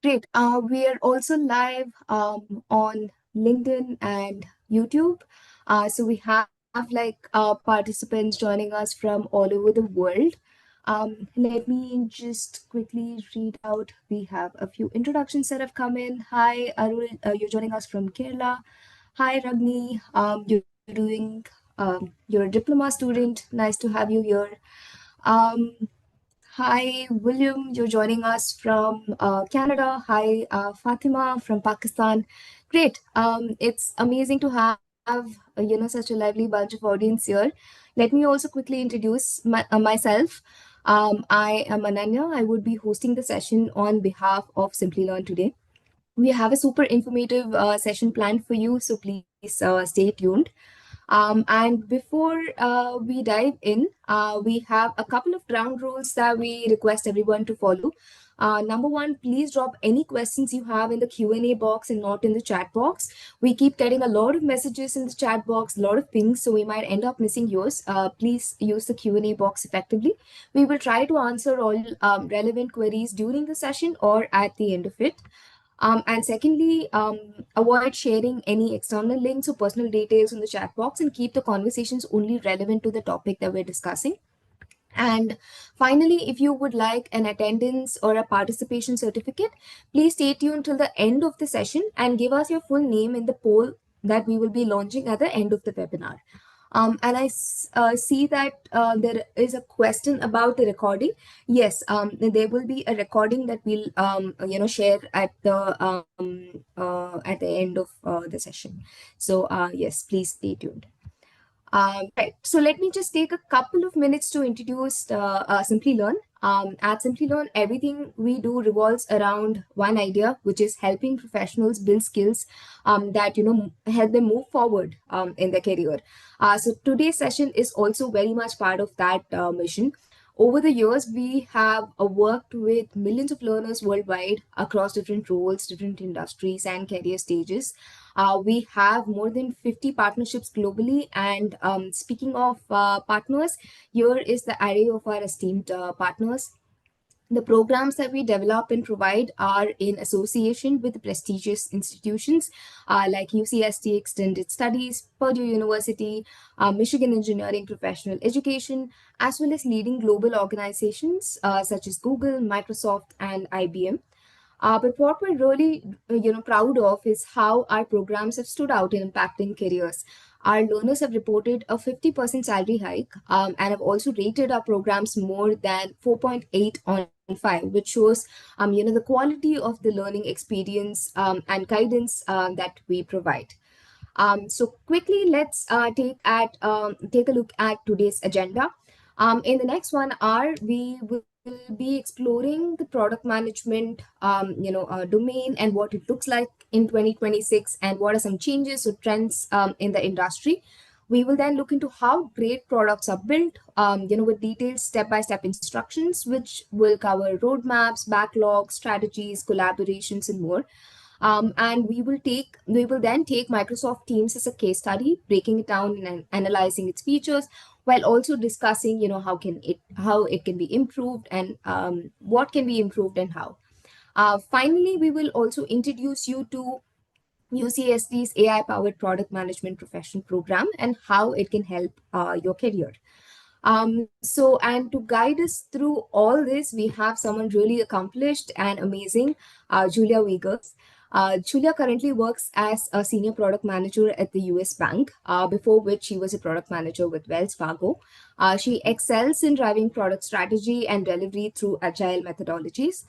Great. We are also live on LinkedIn and YouTube. So we have participants joining us from all over the world. Let me just quickly read out. We have a few introductions that have come in. Hi, Arul, you're joining us from Kerala. Hi, Ragni. You're doing. You're a diploma student. Nice to have you here. Um, Hi, William. You're joining us from Canada. Hi, Fatima from Pakistan. Great. It's amazing to have such a lively bunch of audience here. Let me also quickly introduce myself. I am Ananya. I would be hosting the session on behalf of Simplilearn today. We have a super informative session planned for you, so please stay tuned. And before we dive in, we have a couple of ground rules that we request everyone to follow. Number one, please drop any questions you have in the Q&A box and not in the chat box. We keep getting a lot of messages in the chat box, a lot of pings, so we might end up missing yours. Please use the Q&A box effectively. We will try to answer all relevant queries during the session or at the end of it. And secondly, avoid sharing any external links or personal details in the chat box and keep the conversations only relevant to the topic that we're discussing. And finally, if you would like an attendance or a participation certificate, please stay tuned till the end of the session and give us your full name in the poll that we will be launching at the end of the webinar. And I see that there is a question about the recording. Yes, there will be a recording that we'll share at the end of the session. So yes, please stay tuned. Right. So let me just take a couple of minutes to introduce Simplilearn. At Simplilearn, everything we do revolves around one idea, which is helping professionals build skills that help them move forward in their career. So today's session is also very much part of that mission. Over the years, we have worked with millions of learners worldwide across different roles, different industries, and career stages. We have more than 50 partnerships globally. And speaking of partners, here is the array of our esteemed partners. The programs that we develop and provide are in association with prestigious institutions like UCSD Extended Studies, Purdue University, Michigan Engineering Professional Education, as well as leading global organizations such as Google, Microsoft, and IBM. But what we're really, proud of is how our programs have stood out in impacting careers. Our learners have reported a 50% salary hike and have also rated our programs more than 4.8 on 5, which shows, the quality of the learning experience and guidance that we provide. So quickly, let's take a look at today's agenda. In the next 1 hour, we will be exploring the product management, domain and what it looks like in 2026 and what are some changes or trends in the industry. We will then look into how great products are built, with detailed step-by-step instructions, which will cover roadmaps, backlogs, strategies, collaborations, and more. And we will then take Microsoft Teams as a case study, breaking it down and analyzing its features, while also discussing, how it can be improved and what can be improved and how. Finally, we will also introduce you to UCSD's AI-powered product management professional program and how it can help your career. And to guide us through all this, we have someone really accomplished and amazing, Julia Wiegers. Julia currently works as a senior product manager at the US Bank, before which she was a product manager with Wells Fargo. She excels in driving product strategy and delivery through agile methodologies.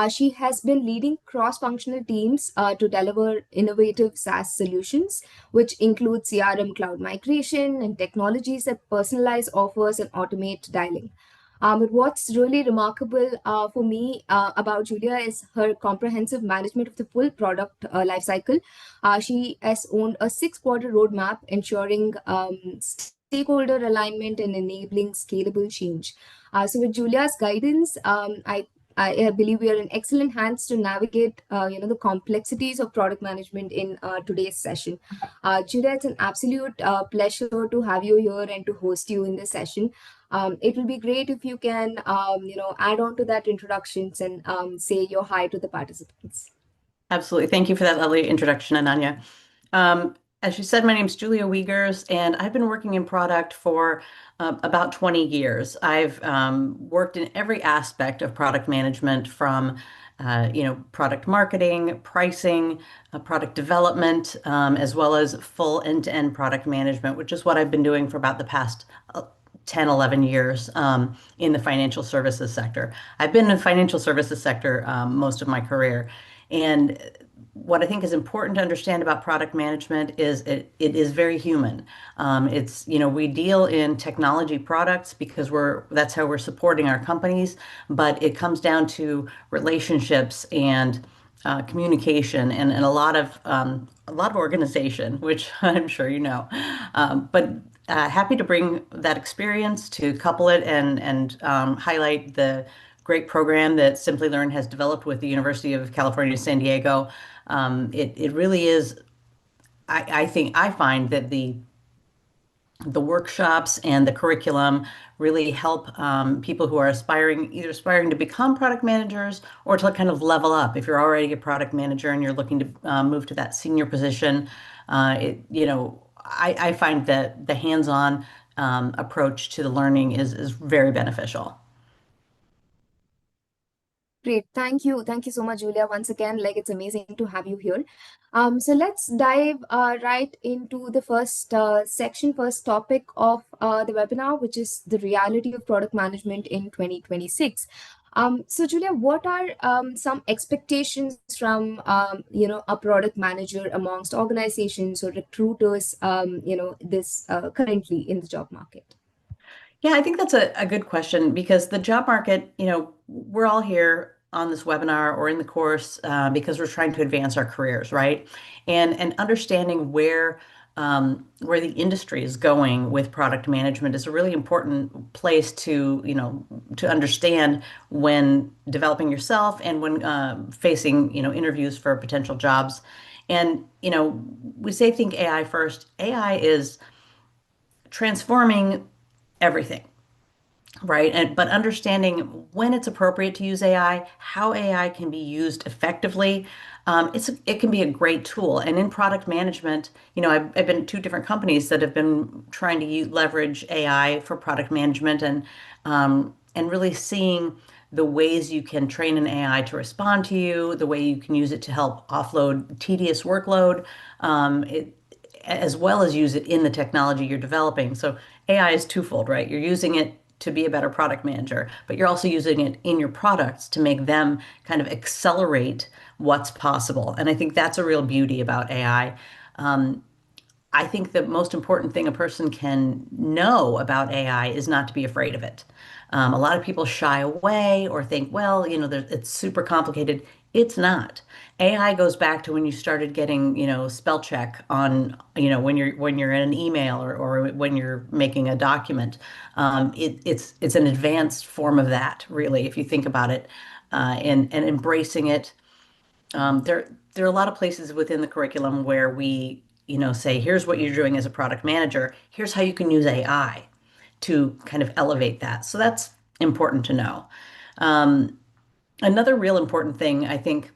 She has been leading cross-functional teams to deliver innovative SaaS solutions, which include CRM cloud migration and technologies that personalize offers and automate dialing. But what's really remarkable for me about Julia is her comprehensive management of the full product lifecycle. She has owned a 6-quarter roadmap, ensuring stakeholder alignment and enabling scalable change. So with Julia's guidance, I believe we are in excellent hands to navigate, the complexities of product management in today's session. Julia, it's an absolute pleasure to have you here and to host you in this session. It will be great if you can, add on to that introductions and say your hi to the participants. Absolutely. Thank you for that lovely introduction, Ananya. As you said, my name is Julia Wiegers, and I've been working in product for about 20 years. I've worked in every aspect of product management from product marketing, pricing, product development, as well as full end-to-end product management, which is what I've been doing for about the past 10, 11 years in the financial services sector. I've been in the financial services sector most of my career. And what I think is important to understand about product management is it is very human. We deal in technology products because that's how we're supporting our companies, but it comes down to relationships and communication and a lot of organization, which I'm sure you know. But happy to bring that experience to couple it and highlight the great program that Simplilearn has developed with the University of California, San Diego. It really is. I find that the workshops and the curriculum really help people who are either aspiring to become product managers or to kind of level up. If you're already a product manager and you're looking to move to that senior position, I find that the hands-on approach to the learning is very beneficial. Great. Thank you. Thank you so much, Julia. Once again, like it's amazing to have you here. So let's dive right into the first topic of the webinar, which is the reality of product management in 2026. So Julia, what are some expectations from a product manager amongst organizations or recruiters this currently in the job market? Yeah, I think that's a good question because the job market, we're all here on this webinar or in the course because we're trying to advance our careers, right? And understanding where the industry is going with product management is a really important place to understand when developing yourself and when facing, interviews for potential jobs. And, we say think AI first. AI is transforming everything, right? But understanding when it's appropriate to use AI, how AI can be used effectively, it can be a great tool. And in product management, I've been at two different companies that have been trying to leverage AI for product management and really seeing the ways you can train an AI to respond to you, the way you can use it to help offload tedious workload. As well as use it in the technology you're developing. So AI is twofold, right? You're using it to be a better product manager, but you're also using it in your products to make them kind of accelerate what's possible. And I think that's a real beauty about AI. I think the most important thing a person can know about AI is not to be afraid of it. A lot of people shy away or think, well, it's super complicated. It's not. AI goes back to when you started getting, spell check on, when you're in an email or when you're making a document. It's an advanced form of that, really, if you think about it, and embracing it. There are a lot of places within the curriculum where we, say, here's what you're doing as a product manager. Here's how you can use AI to kind of elevate that. So that's important to know. Another real important thing, I think,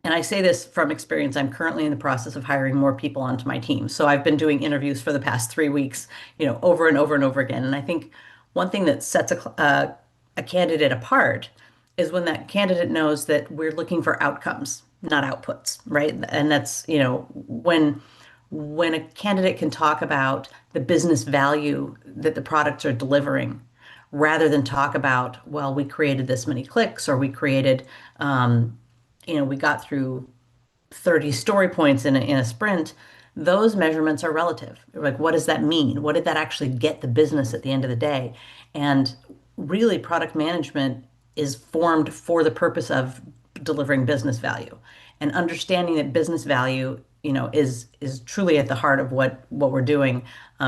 and I say this from experience, I'm currently in the process of hiring more people onto my team. So I've been doing interviews for the past 3 weeks, over and over and over again. And I think one thing that sets a candidate apart is when that candidate knows that we're looking for outcomes, not outputs, right? And that's, when a candidate can talk about the business value that the products are delivering, rather than talk about, well, we created this many clicks or we got through 30 story points in a sprint, those measurements are relative. Like, what does that mean? What did that actually get the business at the end of the day? And really, product management is formed for the purpose of delivering business value and understanding that business value, is truly at the heart of what we're doing,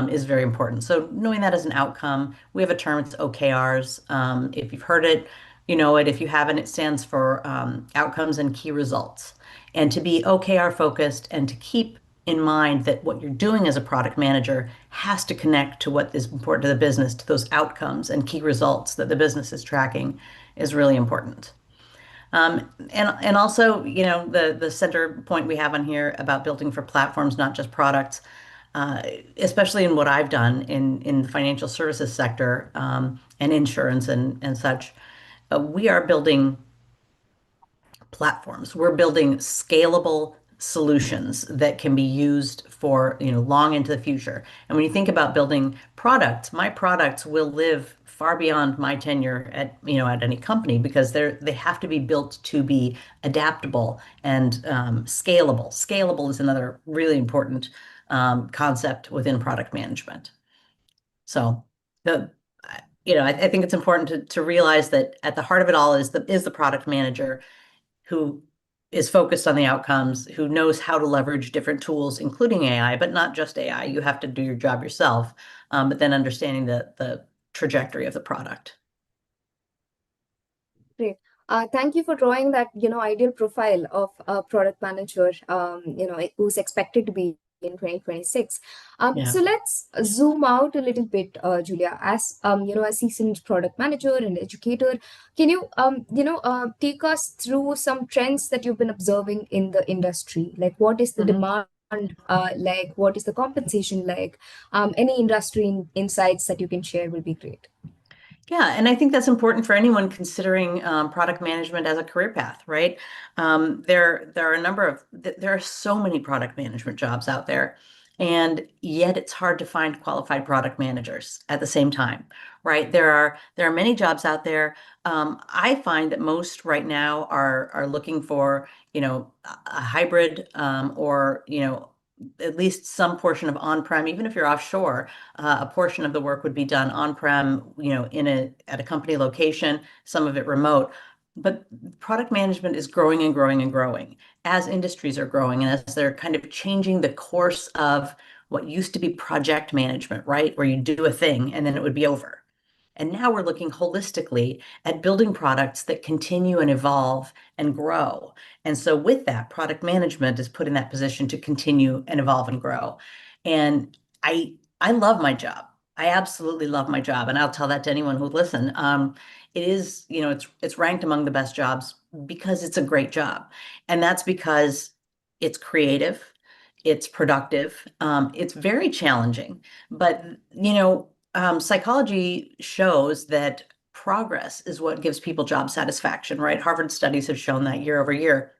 is very important. So knowing that as an outcome, we have a term, it's OKRs. If you've heard it, you know it. If you haven't, it stands for outcomes and key results. And to be OKR focused and to keep in mind that what you're doing as a product manager has to connect to what is important to the business, to those outcomes and key results that the business is tracking is really important. And also, the center point we have on here about building for platforms, not just products, uh, especially in what I've done in the financial services sector, and insurance and such, we are building platforms. We're building scalable solutions that can be used for, long into the future. And when you think about building products, my products will live far beyond my tenure at any company because they have to be built to be adaptable and scalable. Scalable is another really important concept within product management. So the I think it's important to realize that at the heart of it all is the product manager who is focused on the outcomes, who knows how to leverage different tools, including AI, but not just AI. You have to do your job yourself, but then understanding the trajectory of the product. Great. Thank you for drawing that, ideal profile of a product manager, who's expected to be in 2026. Yeah. So let's zoom out a little bit, Julia. As a seasoned product manager and educator, can you, take us through some trends that you've been observing in the industry? Like, what is the Mhm. demand? Like, what is the compensation like? Any industry insights that you can share will be great. Yeah, and I think that's important for anyone considering product management as a career path, right? There are a number of there are so many product management jobs out there, and yet it's hard to find qualified product managers at the same time, right? There are many jobs out there. I find that most right now are looking for a hybrid or at least some portion of on-prem, even if you're offshore, a portion of the work would be done on-prem, at a company location, some of it remote. But product management is growing and growing and growing as industries are growing and as they're kind of changing the course of what used to be project management, right? Where you do a thing and then it would be over. And now we're looking holistically at building products that continue and evolve and grow. And so with that, product management is put in that position to continue and evolve and grow. And I love my job. I absolutely love my job, and I'll tell that to anyone who would listen. It is, it's ranked among the best jobs because it's a great job, and that's because it's creative, it's productive, it's very challenging, but psychology shows that progress is what gives people job satisfaction, right? Harvard studies have shown that year over year,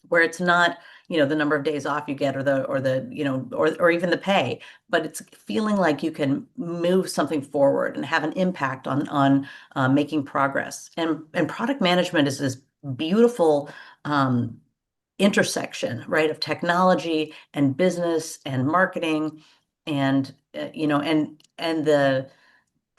where it's not, the number of days off you get or even the pay, but it's feeling like you can move something forward and have an impact on making progress. And product management is this beautiful intersection, right, of technology and business and marketing and the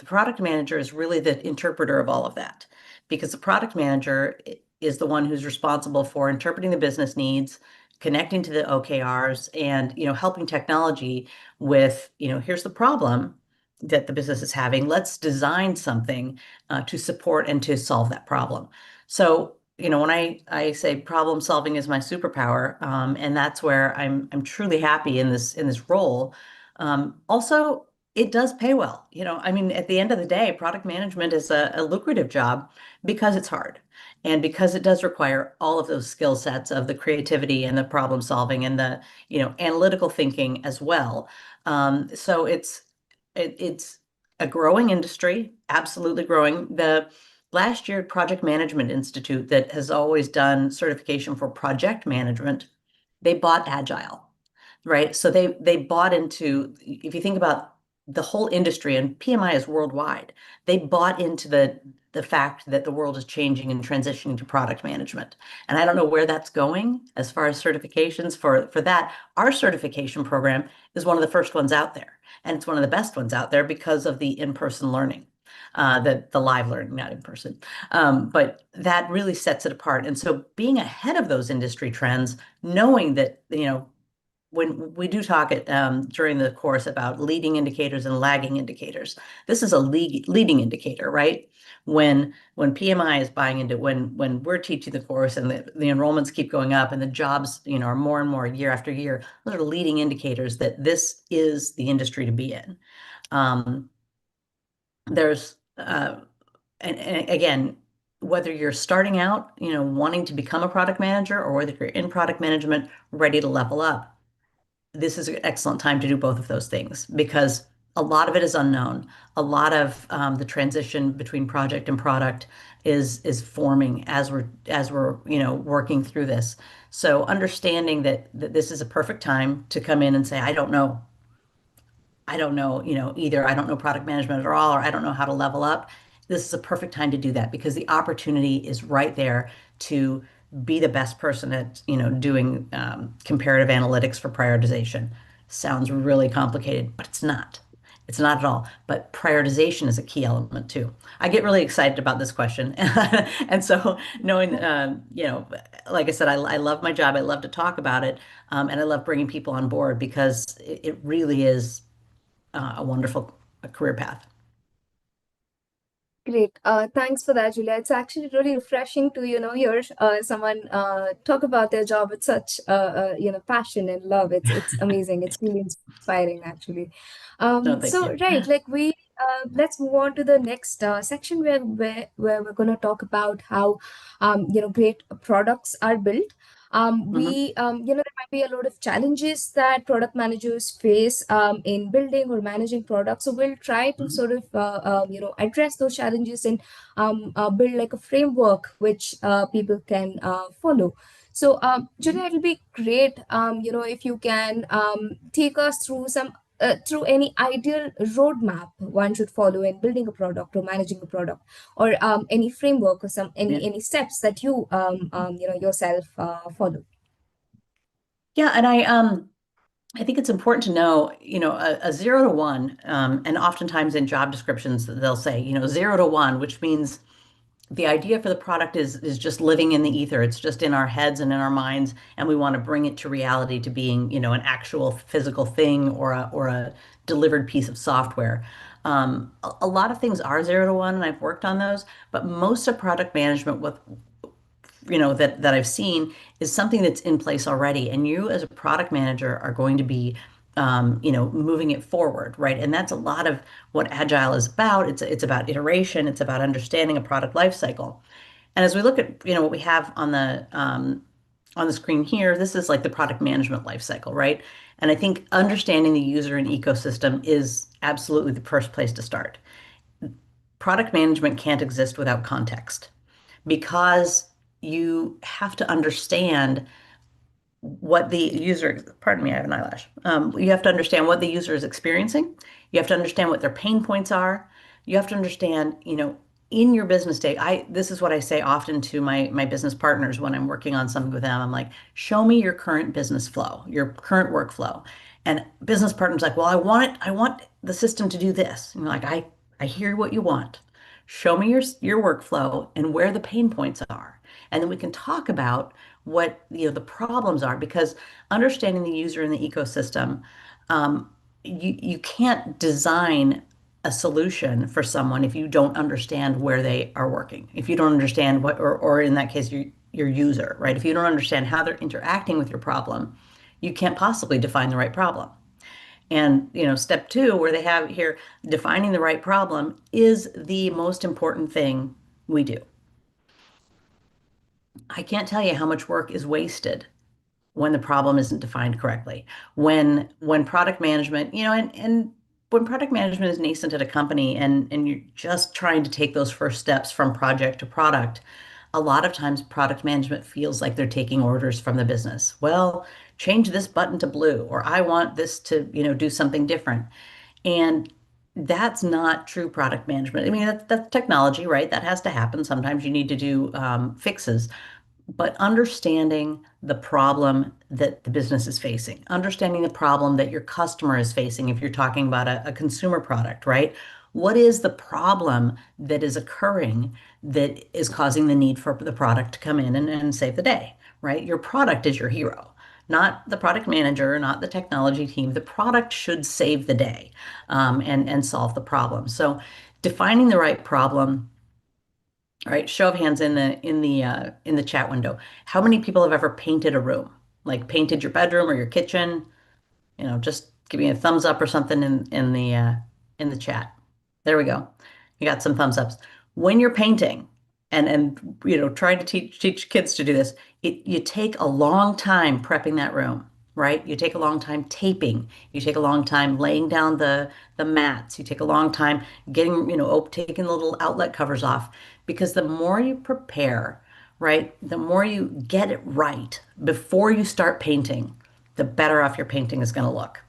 product manager is really the interpreter of all of that because the product manager is the one who's responsible for interpreting the business needs, connecting to the OKRs, and helping technology with here's the problem that the business is having. Let's design something to support and to solve that problem. So when I say problem solving is my superpower, and that's where I'm truly happy in this role. Also, it does pay well. I mean, at the end of the day, product management is a lucrative job because it's hard and because it does require all of those skill sets of the creativity and the problem solving and the, analytical thinking as well. So it's a growing industry, absolutely growing. The last year Project Management Institute that has always done certification for project management, they bought Agile, right? So they bought into, if you think about the whole industry, and PMI is worldwide, they bought into the fact that the world is changing and transitioning to product management. And I don't know where that's going as far as certifications for that. Our certification program is one of the first ones out there, and it's one of the best ones out there because of the in-person learning. The live learning, not in person, but that really sets it apart. And so, being ahead of those industry trends, knowing that when we do talk during the course about leading indicators and lagging indicators, this is a leading indicator, right? When PMI is buying into when we're teaching the course and the enrollments keep going up and the jobs, are more and more year after year, those are leading indicators that this is the industry to be in. Um, there's and again, whether you're starting out, wanting to become a product manager, or whether you're in product management, ready to level up, this is an excellent time to do both of those things because a lot of it is unknown. A lot of the transition between project and product is forming as we're working through this. So understanding that this is a perfect time to come in and say, I don't know, either I don't know product management at all, or I don't know how to level up. This is a perfect time to do that because the opportunity is right there to be the best person at, doing comparative analytics for prioritization. Sounds really complicated, but it's not. It's not at all. But prioritization is a key element too. I get really excited about this question. And so knowing, like I said, I love my job. I love to talk about it. And I love bringing people on board because it really is a wonderful career path. Great. Thanks for that, Julia. It's actually really refreshing to, hear someone talk about their job with such, passion and love. It's amazing. It's really inspiring, actually. No, thank So you. right, like let's move on to the next section where we're going to talk about how, great products are built. Hmm. There might be a lot of challenges that product managers face in building or managing products. So we'll try to Hmm. sort of, address those challenges and build like a framework which people can follow. So, Julia, it'll be great, if you can take us through through any ideal roadmap one should follow in building a product or managing a product, or any framework or Yeah. any steps that you yourself follow. Yeah, and I think it's important to know, a 0 to 1, and oftentimes in job descriptions they'll say, 0 to 1, which means the idea for the product is just living in the ether. It's just in our heads and in our minds, and we want to bring it to reality to being, an actual physical thing or a delivered piece of software. A lot of things are 0 to 1, and I've worked on those, but most of product management with that I've seen is something that's in place already, and you as a product manager are going to be moving it forward, right? And that's a lot of what Agile is about. It's about iteration. It's about understanding a product life cycle. And as we look at, what we have on the screen here, this is like the product management life cycle, right? And I think understanding the user and ecosystem is absolutely the first place to start. Product management can't exist without context because you have to understand what the user, pardon me, I have an eyelash. You have to understand what the user is experiencing. You have to understand what their pain points are. You have to understand, in your business day, this is what I say often to my business partners when I'm working on something with them. I'm like, show me your current business flow, your current workflow. And business partners like, well, I want the system to do this. And you're like, I hear what you want. Show me your workflow and where the pain points are. And then we can talk about what the problems are because understanding the user and the ecosystem, you can't design a solution for someone if you don't understand where they are working. If you don't understand what, or in that case, your user, right? If you don't understand how they're interacting with your problem, you can't possibly define the right problem. And, step two, where they have here, defining the right problem is the most important thing we do. I can't tell you how much work is wasted when the problem isn't defined correctly. When product management, and when product management is nascent at a company and you're just trying to take those first steps from project to product, a lot of times product management feels like they're taking orders from the business. Well, change this button to blue, or I want this to, do something different. And that's not true product management. I mean, that's technology, right? That has to happen. Sometimes you need to do fixes, but understanding the problem that the business is facing, understanding the problem that your customer is facing, if you're talking about a consumer product, right? What is the problem that is occurring that is causing the need for the product to come in and save the day, right? Your product is your hero, not the product manager, not the technology team. The product should save the day, and solve the problem. So defining the right problem. All right, show of hands in the chat window. How many people have ever painted a room? Like painted your bedroom or your kitchen? Just give me a thumbs up or something in the chat. There we go. You got some thumbs ups. When you're painting and trying to teach kids to do this, you take a long time prepping that room, right? You take a long time taping. You take a long time laying down the mats. You take a long time getting, taking the little outlet covers off, because the more you prepare, right, the more you get it right before you start painting, the better off your painting is going to look.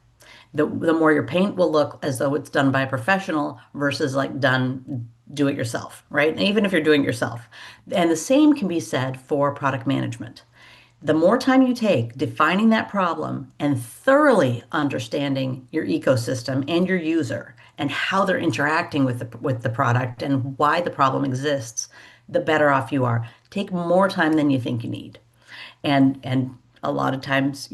The more your paint will look as though it's done by a professional versus like done do it yourself, right? And even if you're doing it yourself. And the same can be said for product management. The more time you take defining that problem and thoroughly understanding your ecosystem and your user and how they're interacting with the product and why the problem exists, the better off you are. Take more time than you think you need. And a lot of times,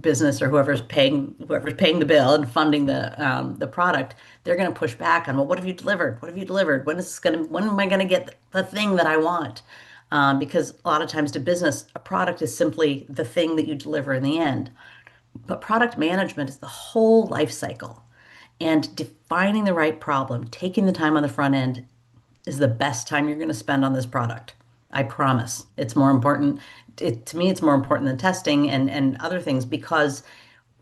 business or whoever's paying the bill and funding the product, they're going to push back on, well, what have you delivered? What have you delivered? When am I going to get the thing that I want? Because a lot of times to business, a product is simply the thing that you deliver in the end. But product management is the whole life cycle. And defining the right problem, taking the time on the front end is the best time you're going to spend on this product. I promise. It's more important. To me, it's more important than testing and other things, because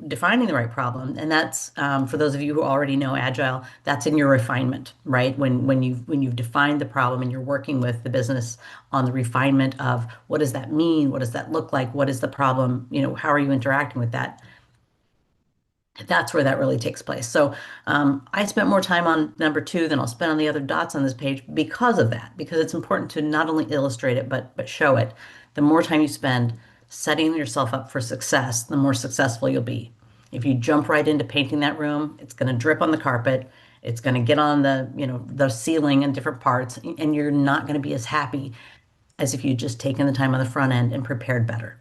defining the right problem, and that's for those of you who already know Agile, that's in your refinement, right? When you've defined the problem and you're working with the business on the refinement of what does that mean? What does that look like? What is the problem? How are you interacting with that? That's where that really takes place. So I spent more time on number two than I'll spend on the other dots on this page because of that, because it's important to not only illustrate it, but show it. The more time you spend setting yourself up for success, the more successful you'll be. If you jump right into painting that room, it's going to drip on the carpet. It's going to get on the ceiling and different parts, and you're not going to be as happy as if you'd just taken the time on the front end and prepared better.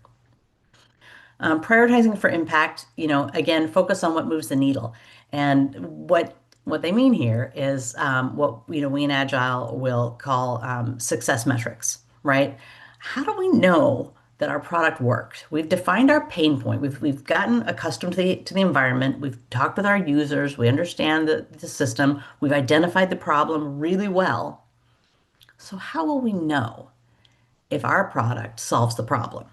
Prioritizing for impact, again, focus on what moves the needle. And what they mean here is what we in Agile will call success metrics, right? How do we know that our product worked? We've defined our pain point. We've gotten accustomed to the environment. We've talked with our users. We understand the system. We've identified the problem really well. So how will we know if our product solves the problem?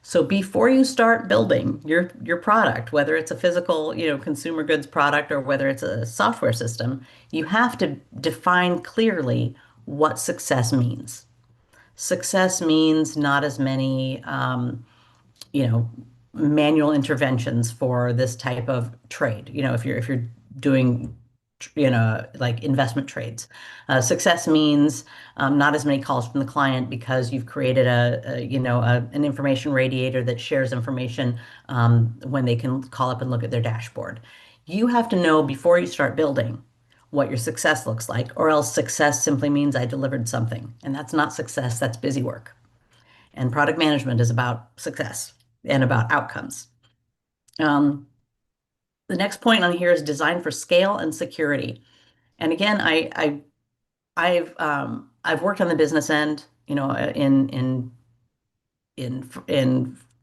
So before you start building your product, whether it's a physical, consumer goods product or whether it's a software system, you have to define clearly what success means. Success means not as many, you know, manual interventions for this type of trade. If you're doing, like investment trades, success means not as many calls from the client because you've created an information radiator that shares information when they can call up and look at their dashboard. You have to know before you start building what your success looks like, or else success simply means I delivered something, and that's not success, that's busy work. And product management is about success and about outcomes. Um, the next point on here is design for scale and security. And again, I've worked on the business end, in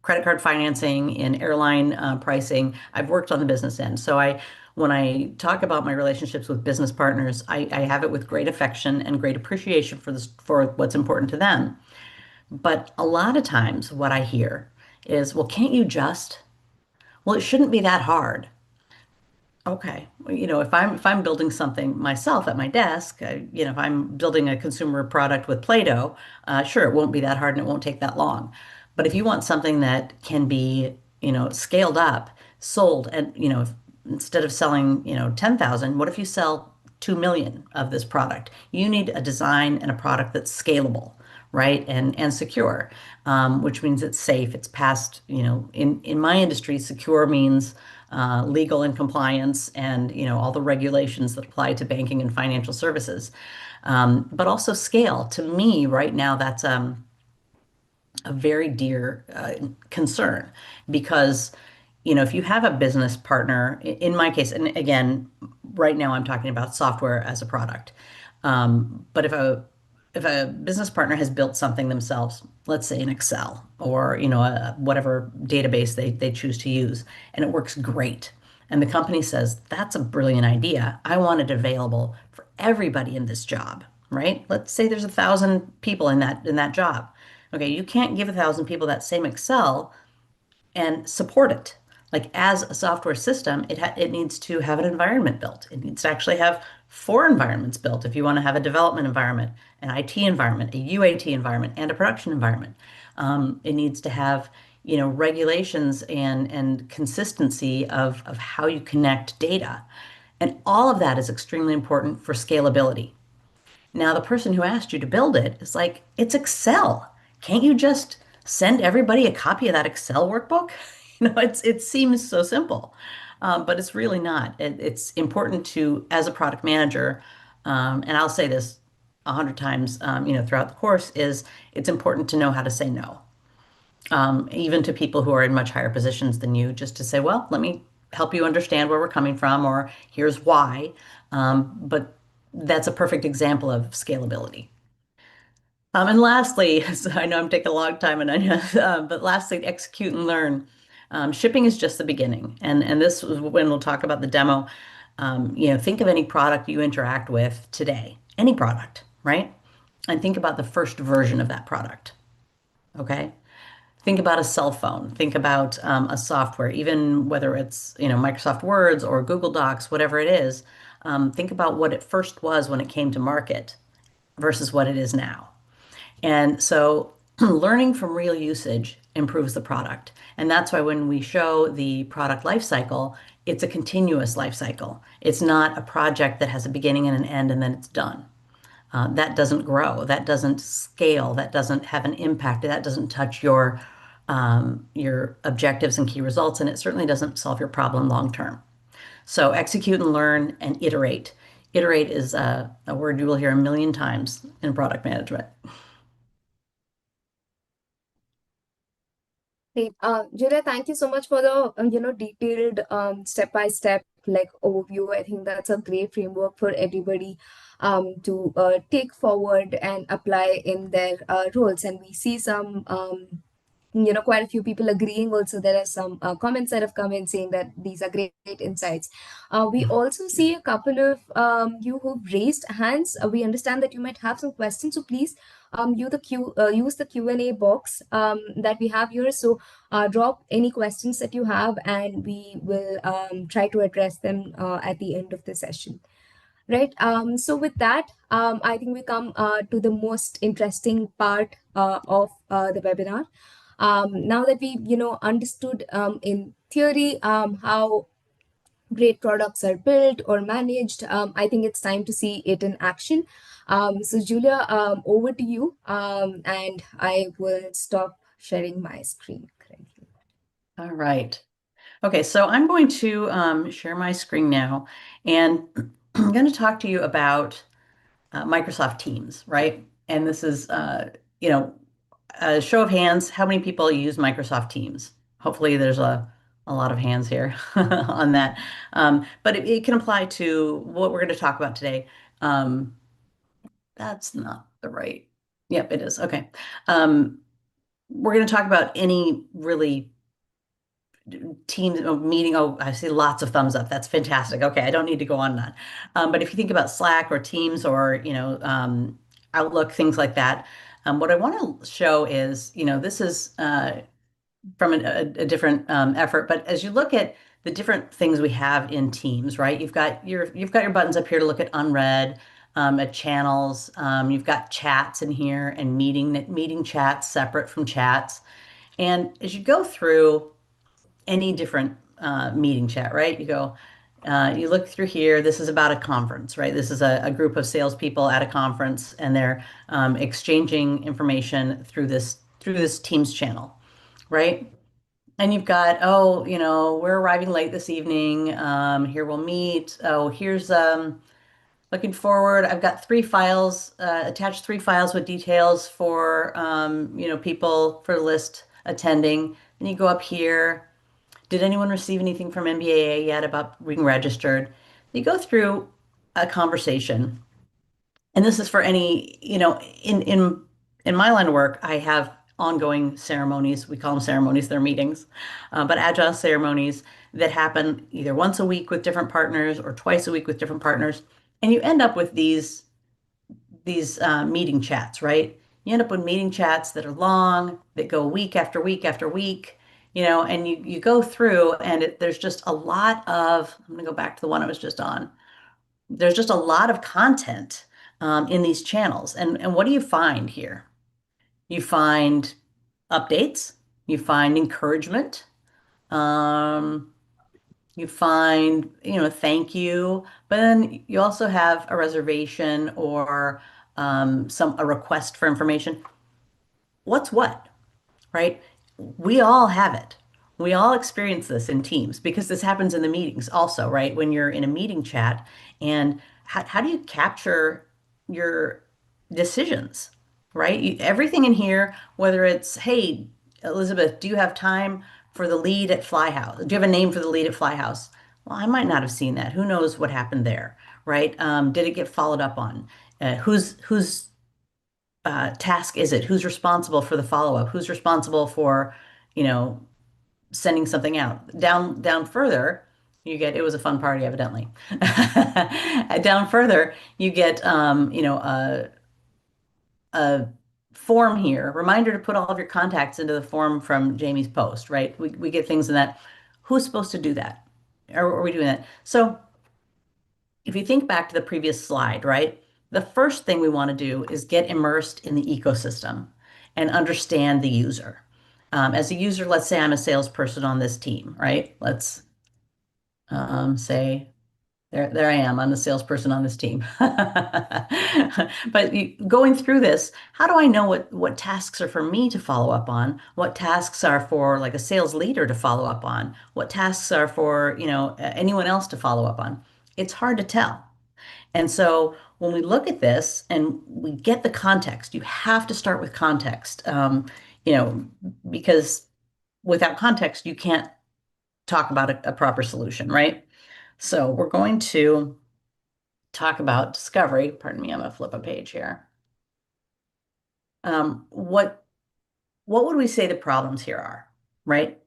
credit card financing, in airline pricing. I've worked on the business end. So when I talk about my relationships with business partners, I have it with great affection and great appreciation for what's important to them. But a lot of times what I hear is, well, can't you just? Well, it shouldn't be that hard. Okay. Well, if I'm building something myself at my desk, if I'm building a consumer product with Play-Doh, sure, it won't be that hard and it won't take that long. But if you want something that can be, scaled up, sold, and, instead of selling, 10,000, what if you sell 2 million of this product? You need a design and a product that's scalable, right? And secure, which means it's safe. It's past, in my industry, secure means legal and compliance and all the regulations that apply to banking and financial services, but also scale. To me, right now, a very dear concern because, if you have a business partner, in my case, and again, right now I'm talking about software as a product. But if a business partner has built something themselves, let's say in Excel or whatever database they choose to use, and it works great, and the company says that's a brilliant idea. I want it available for everybody in this job, right? Let's say there's 1,000 people in that job. Okay, you can't give 1,000 people that same Excel and support it. Like as a software system, it needs to have an environment built. It needs to actually have four environments built if you want to have a development environment, an IT environment, a UAT environment, and a production environment. It needs to have, regulations and consistency of how you connect data. And all of that is extremely important for scalability. Now, the person who asked you to build it is like, it's Excel. Can't you just send everybody a copy of that Excel workbook? It seems so simple, but it's really not. It's important to, as a product manager, and I'll say this 100 times, throughout the course, is it's important to know how to say no, even to people who are in much higher positions than you, just to say, well, let me help you understand where we're coming from, or here's why. But that's a perfect example of scalability. And lastly, so I know I'm taking a long time, and I know, but lastly, execute and learn. Shipping is just the beginning, and this is when we'll talk about the demo. Think of any product you interact with today, any product, right? And think about the first version of that product. Okay. Think about a cell phone. Think about a software, even whether it's Microsoft Words or Google Docs, whatever it is. Think about what it first was when it came to market versus what it is now. And so learning from real usage improves the product. And that's why when we show the product life cycle, it's a continuous life cycle. It's not a project that has a beginning and an end and then it's done. That doesn't grow, that doesn't scale, that doesn't have an impact, that doesn't touch your objectives and key results, and it certainly doesn't solve your problem long term. So execute and learn and iterate. Iterate is a word you will hear a million times in product management. Great. Julia, thank you so much for the detailed step-by-step like overview. I think that's a great framework for everybody to take forward and apply in their roles. And we see some quite a few people agreeing. Also, there are some comments that have come in saying that these are great insights. We also see a couple of you who've raised hands. We understand that you might have some questions, so please use the Q&A box that we have here. So drop any questions that you have, and we will try to address them at the end of the session. Right. So with that, I think we come to the most interesting part of the webinar. Now that we, understood in theory how great products are built or managed, I think it's time to see it in action. So Julia, over to you, and I will stop sharing my screen currently. All right. Okay, so I'm going to share my screen now, and I'm going to talk to you about Microsoft Teams, right? And this is, a show of hands, how many people use Microsoft Teams? Hopefully, there's a lot of hands here on that. But it can apply to what we're going to talk about today. That's not the right. Yep, it is. Okay. We're going to talk about any really Teams meeting. Oh, I see lots of thumbs up. That's fantastic. Okay, I don't need to go on that. But if you think about Slack or Teams or Outlook, things like that, what I want to show is, this is from a different effort. But as you look at the different things we have in Teams, right? You've got your buttons up here to look at unread, at channels. You've got chats in here and meeting chats separate from chats. And as you go through any different meeting chat, right? You look through here. This is about a conference, right? This is a group of salespeople at a conference, and they're exchanging information through this Teams channel, right? And you've got, oh, we're arriving late this evening. Here we'll meet. Oh, here's Looking forward, I've got three files, attached three files with details for, people for the list attending. Then you go up here. Did anyone receive anything from MBAA yet about being registered? You go through a conversation, and this is for any, in my line of work, I have ongoing ceremonies. We call them ceremonies, they're meetings, but agile ceremonies that happen either once a week with different partners or twice a week with different partners. And you end up with these meeting chats, right? You end up with meeting chats that are long, that go week after week after week, and you go through, and there's just a lot of, I'm going to go back to the one I was just on. There's just a lot of content in these channels. And what do you find here? You find updates, you find encouragement, um, you find, thank you, but then you also have a reservation or a request for information. What's what? Right? We all have it. We all experience this in teams because this happens in the meetings also, right? When you're in a meeting chat, and how do you capture your decisions, right? Everything in here, whether it's, hey, Elizabeth, do you have time for the lead at Fly House? Do you have a name for the lead at Fly House? Well, I might not have seen that. Who knows what happened there, right? Did it get followed up on? Whose task is it? Who's responsible for the follow-up? Who's responsible for, you know, sending something out? Down further, you get, it was a fun party, evidently. Down further, you get, a form here, reminder to put all of your contacts into the form from Jamie's post, right? We get things in that. Who's supposed to do that? Are we doing that? So if you think back to the previous slide, right? The first thing we want to do is get immersed in the ecosystem and understand the user. As a user, let's say I'm a salesperson on this team, right? Let's say there I am. I'm the salesperson on this team. But going through this, how do I know what tasks are for me to follow up on? What tasks are for like a sales leader to follow up on? What tasks are for, anyone else to follow up on? It's hard to tell. And so when we look at this and we get the context, you have to start with context, you know, because without context, you can't talk about a proper solution, right? So we're going to talk about discovery. Pardon me, I'm gonna flip a page here. Um, what what would we say the problems here are, right?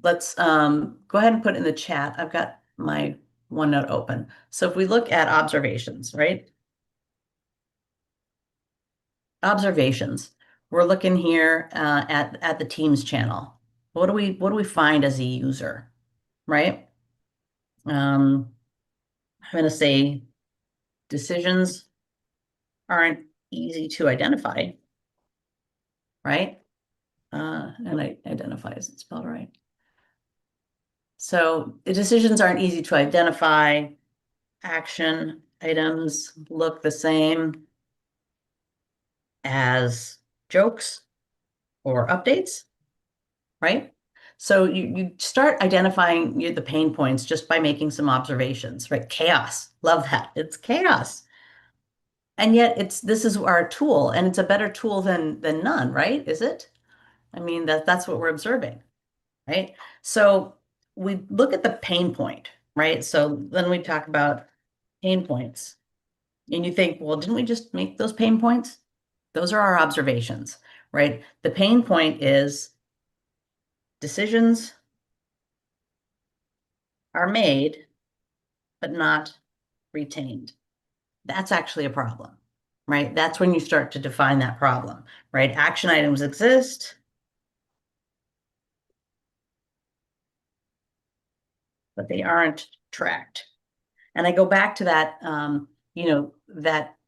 Let's go ahead and put it in the chat. I've got my OneNote open. So if we look at observations, right? Observations. We're looking here at the Teams channel. What do we find as a user, right? I'm going to say decisions aren't easy to identify, right? And I identify isn't spelled right. So the decisions aren't easy to identify. Action items look the same as jokes or updates, right? So you start identifying the pain points just by making some observations, right? Chaos. Love that. It's chaos. And yet this is our tool, and it's a better tool than none, right? Is it? I mean, that's what we're observing, right? So we look at the pain point, right? So then we talk about pain points. And you think, well, didn't we just make those pain points? Those are our observations, right? The pain point is decisions are made, but not retained. That's actually a problem, right? That's when you start to define that problem, right? Action items exist, but they aren't tracked. And I go back to that,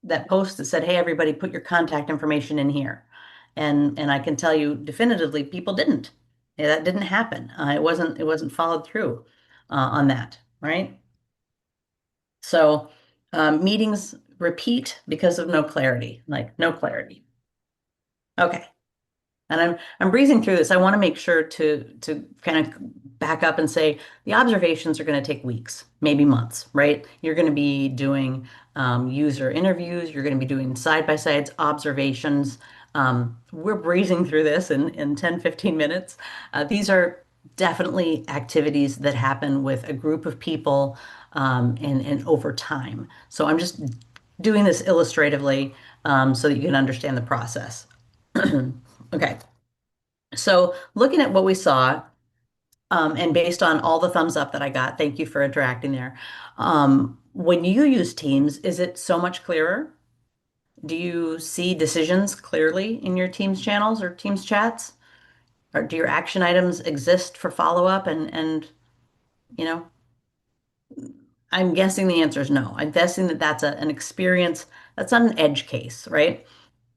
that post that said, "Hey, everybody, put your contact information in here," and I can tell you definitively, people didn't. Yeah, that didn't happen. It wasn't followed through on that, right? So meetings repeat because of no clarity, like no clarity. Okay. And I'm breezing through this. I want to make sure to kind of back up and say the observations are going to take weeks, maybe months, right? You're going to be doing user interviews. You're going to be doing side-by-sides observations. We're breezing through this in 10, 15 minutes. These are definitely activities that happen with a group of people and over time. So I'm just doing this illustratively so that you can understand the process. Okay, so looking at what we saw, and based on all the thumbs up that I got, thank you for interacting there. When you use Teams, is it so much clearer? Do you see decisions clearly in your Teams channels or Teams chats? Or do your action items exist for follow-up? And you know, I'm guessing the answer is no. I'm guessing that that's an experience, that's not an edge case, right?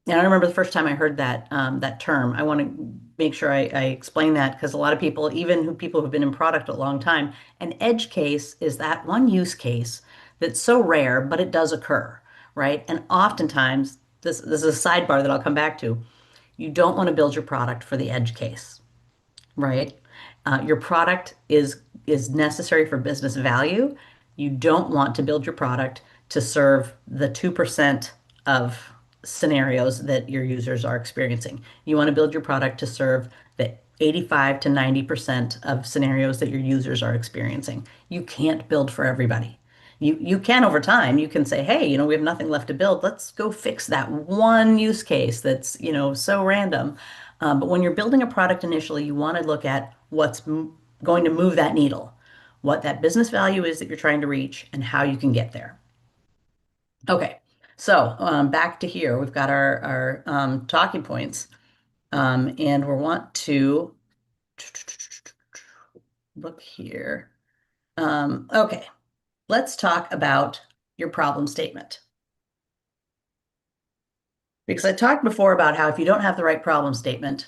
And I remember the first time I heard that term. I want to make sure I explain that because a lot of people, even people who've been in product a long time, an edge case is that one use case that's so rare, but it does occur, right? And oftentimes, this is a sidebar that I'll come back to. You don't want to build your product for the edge case, right? Your product is necessary for business value. You don't want to build your product to serve the 2% of scenarios that your users are experiencing. You want to build your product to serve the 85 to 90% of scenarios that your users are experiencing. You can't build for everybody. You can over time, you can say, hey, we have nothing left to build. Let's go fix that one use case that's, so random. But when you're building a product initially, you want to look at what's going to move that needle, what that business value is that you're trying to reach, and how you can get there. Okay, so back to here, we've got our talking points, and we want to look here. Okay, let's talk about your problem statement. Because I talked before about how if you don't have the right problem statement,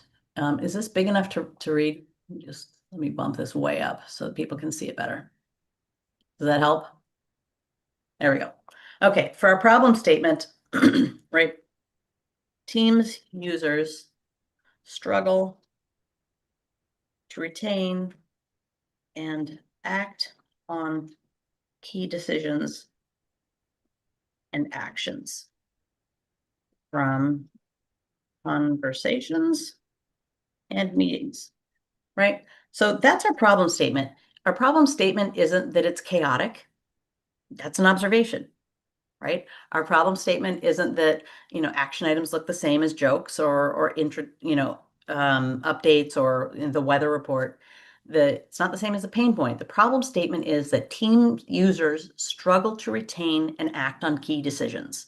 is this big enough to read? Just let me bump this way up so that people can see it better. Does that help? There we go. Okay, for our problem statement, right? Teams users struggle to retain and act on key decisions and actions from conversations and meetings, right? So that's our problem statement. Our problem statement isn't that it's chaotic. That's an observation, right? Our problem statement isn't that, action items look the same as jokes or updates or the weather report. It's not the same as a pain point. The problem statement is that team users struggle to retain and act on key decisions,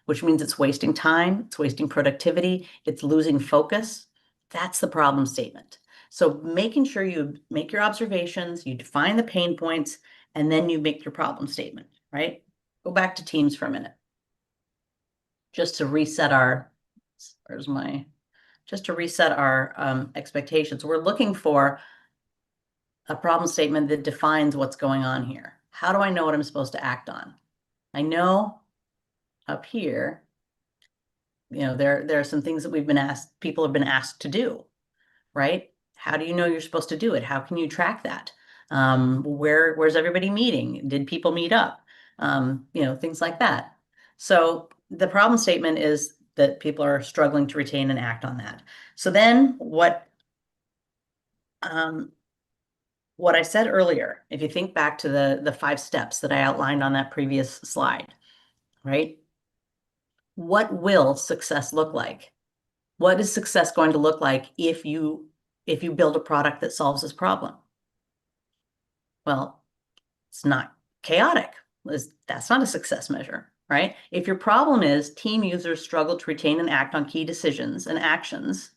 which means it's wasting time, it's wasting productivity, it's losing focus. That's the problem statement. So making sure you make your observations, you define the pain points, and then you make your problem statement, right? Go back to Teams for a minute. Just to reset our, just to reset our expectations. We're looking for a problem statement that defines what's going on here. How do I know what I'm supposed to act on? I know up here, there are some things that people have been asked to do, right? How do you know you're supposed to do it? How can you track that? Where's everybody meeting? Did people meet up? Things like that. So the problem statement is that people are struggling to retain and act on that. So then what I said earlier, if you think back to the 5 steps that I outlined on that previous slide, right? What will success look like? What is success going to look like if you build a product that solves this problem? Well, it's not chaotic. That's not a success measure, right? If your problem is team users struggle to retain and act on key decisions and actions,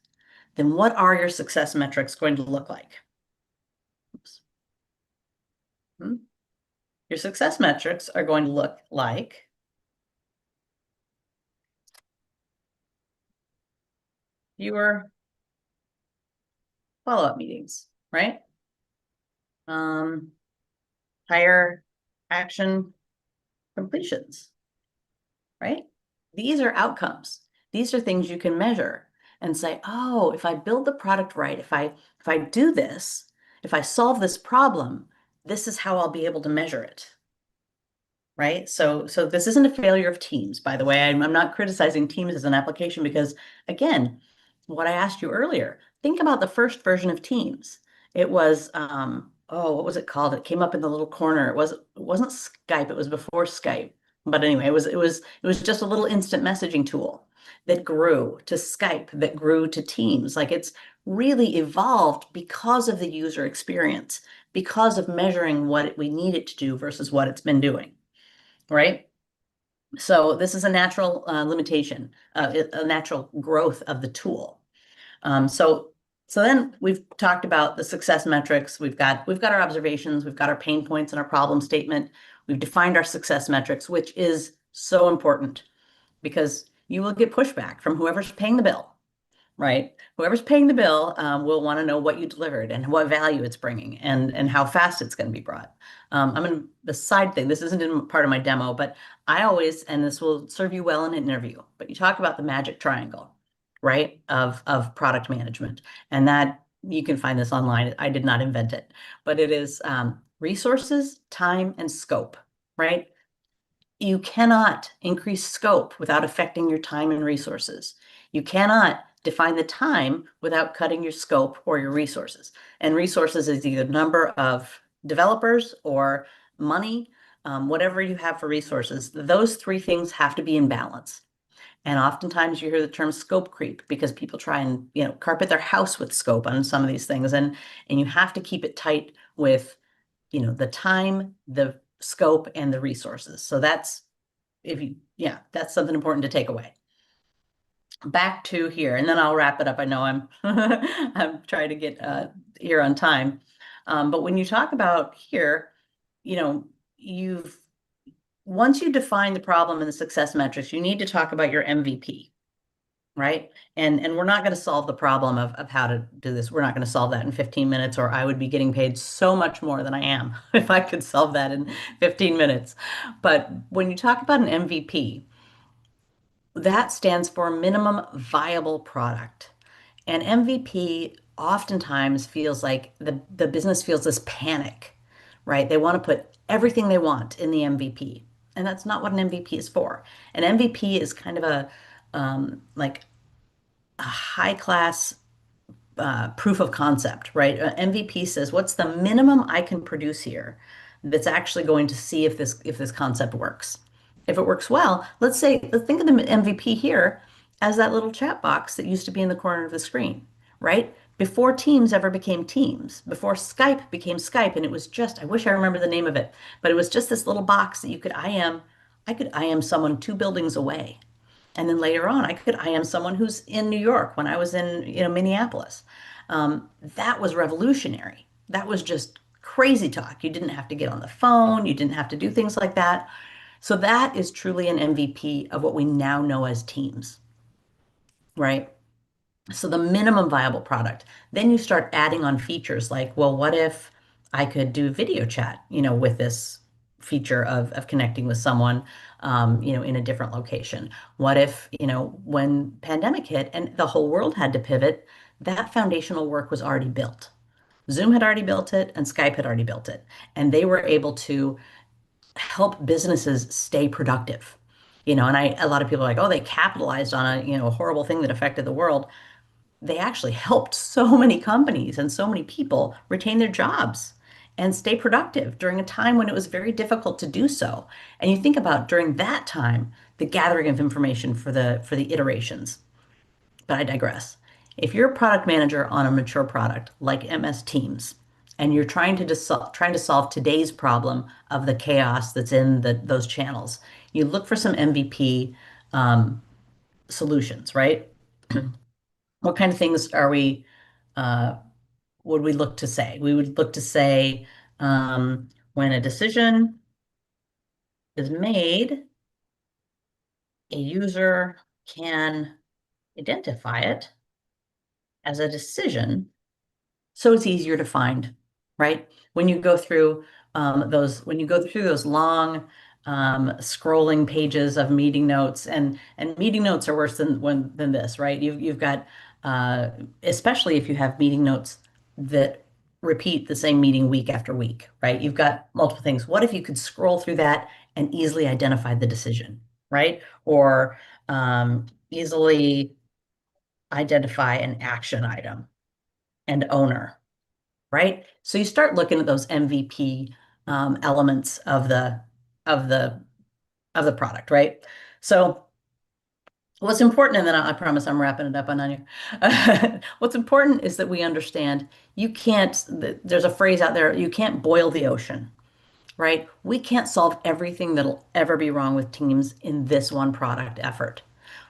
then what are your success metrics going to look like? Oops. Your success metrics are going to look like fewer follow-up meetings, right? Higher action completions, right? These are outcomes. These are things you can measure. and say, oh, if I build the product right, if I do this, if I solve this problem, this is how I'll be able to measure it. Right? So this isn't a failure of Teams, by the way. I'm not criticizing Teams as an application because, again, what I asked you earlier, think about the first version of Teams. It was, oh, what was it called? It came up in the little corner. It wasn't Skype. It was before Skype. But anyway, it was just a little instant messaging tool that grew to Skype, that grew to Teams. Like it's really evolved because of the user experience, because of measuring what we need it to do versus what it's been doing, right? So this is a natural limitation, a natural growth of the tool. So then we've talked about the success metrics. We've got our observations, we've got our pain points and our problem statement. We've defined our success metrics, which is so important because you will get pushback from whoever's paying the bill, right? Whoever's paying the bill will want to know what you delivered and what value it's bringing and how fast it's going to be brought. The side thing, this isn't in part of my demo, but I always, and this will serve you well in an interview, but you talk about the magic triangle, right? Of product management. And that you can find this online. I did not invent it, but it is resources, time, and scope, right? You cannot increase scope without affecting your time and resources. You cannot define the time without cutting your scope or your resources. And resources is either number of developers or money, whatever you have for resources. Those three things have to be in balance. And oftentimes you hear the term scope creep because people try and, carpet their house with scope on some of these things. And you have to keep it tight with, the time, the scope, and the resources. So that's something important to take away. Back to here, and then I'll wrap it up. I know I'm I'm trying to get here on time. But when you talk about here, you know, you've once you define the problem and the success metrics, you need to talk about your MVP, right? And we're not going to solve the problem of how to do this. We're not going to solve that in 15 minutes, or I would be getting paid so much more than I am if I could solve that in 15 minutes. But when you talk about an MVP, that stands for minimum viable product. And MVP oftentimes feels like the business feels this panic, right? They want to put everything they want in the MVP. And that's not what an MVP is for. An MVP is kind of like a high class proof of concept, right? MVP says, what's the minimum I can produce here that's actually going to see if this concept works. If it works well, let's think of the MVP here as that little chat box that used to be in the corner of the screen, right? Before Teams ever became Teams, before Skype became Skype, and it was just, I wish I remember the name of it, but it was just this little box that I could IM someone 2 buildings away. And then later on, I could IM someone who's in New York when I was in, Minneapolis. That was revolutionary. That was just crazy talk. You didn't have to get on the phone. You didn't have to do things like that. So that is truly an MVP of what we now know as Teams, right? So the minimum viable product. Then you start adding on features like, well, what if I could do video chat, with this feature of connecting with someone, in a different location? What if, when pandemic hit and the whole world had to pivot, that foundational work was already built. Zoom had already built it and Skype had already built it. And they were able to help businesses stay productive. And a lot of people are like, oh, they capitalized on a horrible thing that affected the world. They actually helped so many companies and so many people retain their jobs and stay productive during a time when it was very difficult to do so. And you think about during that time, the gathering of information for the iterations. But I digress. If you're a product manager on a mature product like MS Teams, and you're trying to solve today's problem of the chaos that's in those channels, you look for some MVP solutions, right? What kind of things uh, would we look to say? We would look to say when a decision is made, a user can identify it as a decision, so it's easier to find, right? When you go through those long scrolling pages of meeting notes, and meeting notes are worse than this, right? You've got uh, especially if you have meeting notes that repeat the same meeting week after week, right? You've got multiple things. What if you could scroll through that and easily identify the decision, right? Or easily identify an action item and owner, right? So you start looking at those MVP elements of the of the product, right? So what's important, and then I promise I'm wrapping it up on you. What's important is that we understand you can't, there's a phrase out there, you can't boil the ocean, right? We can't solve everything that'll ever be wrong with teams in this one product effort.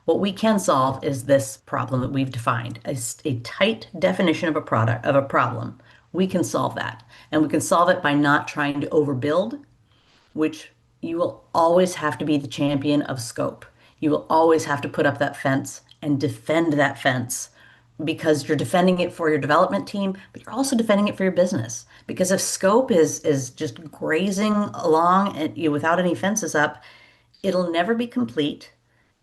What we can solve is this problem that we've defined, a tight definition of a product, of a problem. We can solve that. And we can solve it by not trying to overbuild, which you will always have to be the champion of scope. You will always have to put up that fence and defend that fence because you're defending it for your development team, but you're also defending it for your business. Because if scope is just grazing along and you without any fences up, it'll never be complete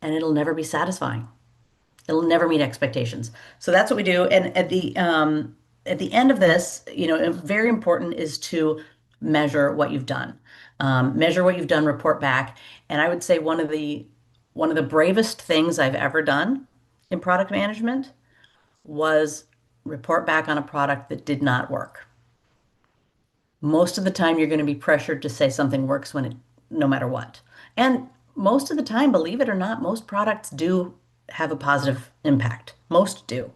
and it'll never be satisfying. It'll never meet expectations. So that's what we do. And at the end of this, very important is to measure what you've done. Measure what you've done, report back. And I would say one of the bravest things I've ever done in product management was report back on a product that did not work. Most of the time, you're going to be pressured to say something works no matter what. And most of the time, believe it or not, most products do have a positive impact. Most do.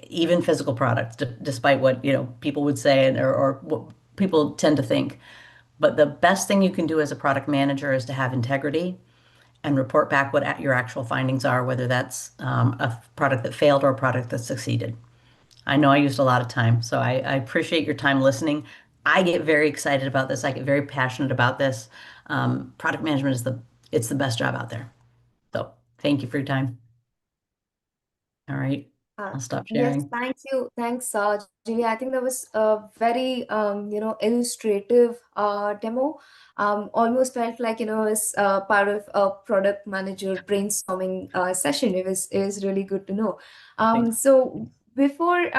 Even physical products, despite what, people would say or what people tend to think. But the best thing you can do as a product manager is to have integrity and report back what your actual findings are, whether that's a product that failed or a product that succeeded. I know I used a lot of time, so I appreciate your time listening. I get very excited about this. I get very passionate about this. Product management it's the best job out there. So thank you for your time. All right, Uh, I'll stop yes, sharing. thank you. Thanks, Julia. I think that was a very, illustrative demo. Almost felt like, it's part of a product manager brainstorming session. It was really good to know. Thanks. So before,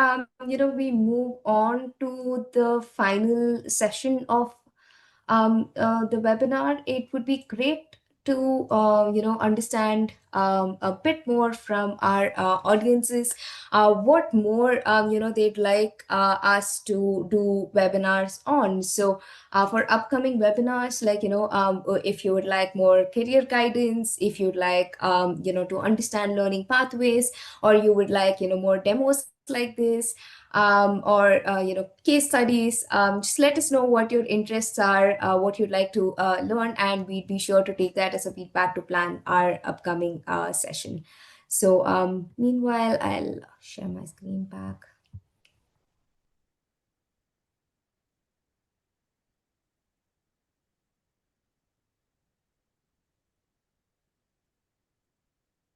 we move on to the final session of the webinar, it would be great to understand a bit more from our audiences what more they'd like us to do webinars on. So for upcoming webinars, like if you would like more career guidance, if you'd like to understand learning pathways, or you would like more demos like this, or case studies, just let us know what your interests are, what you'd like to learn, and we'd be sure to take that as a feedback to plan our upcoming session. So meanwhile, I'll share my screen back.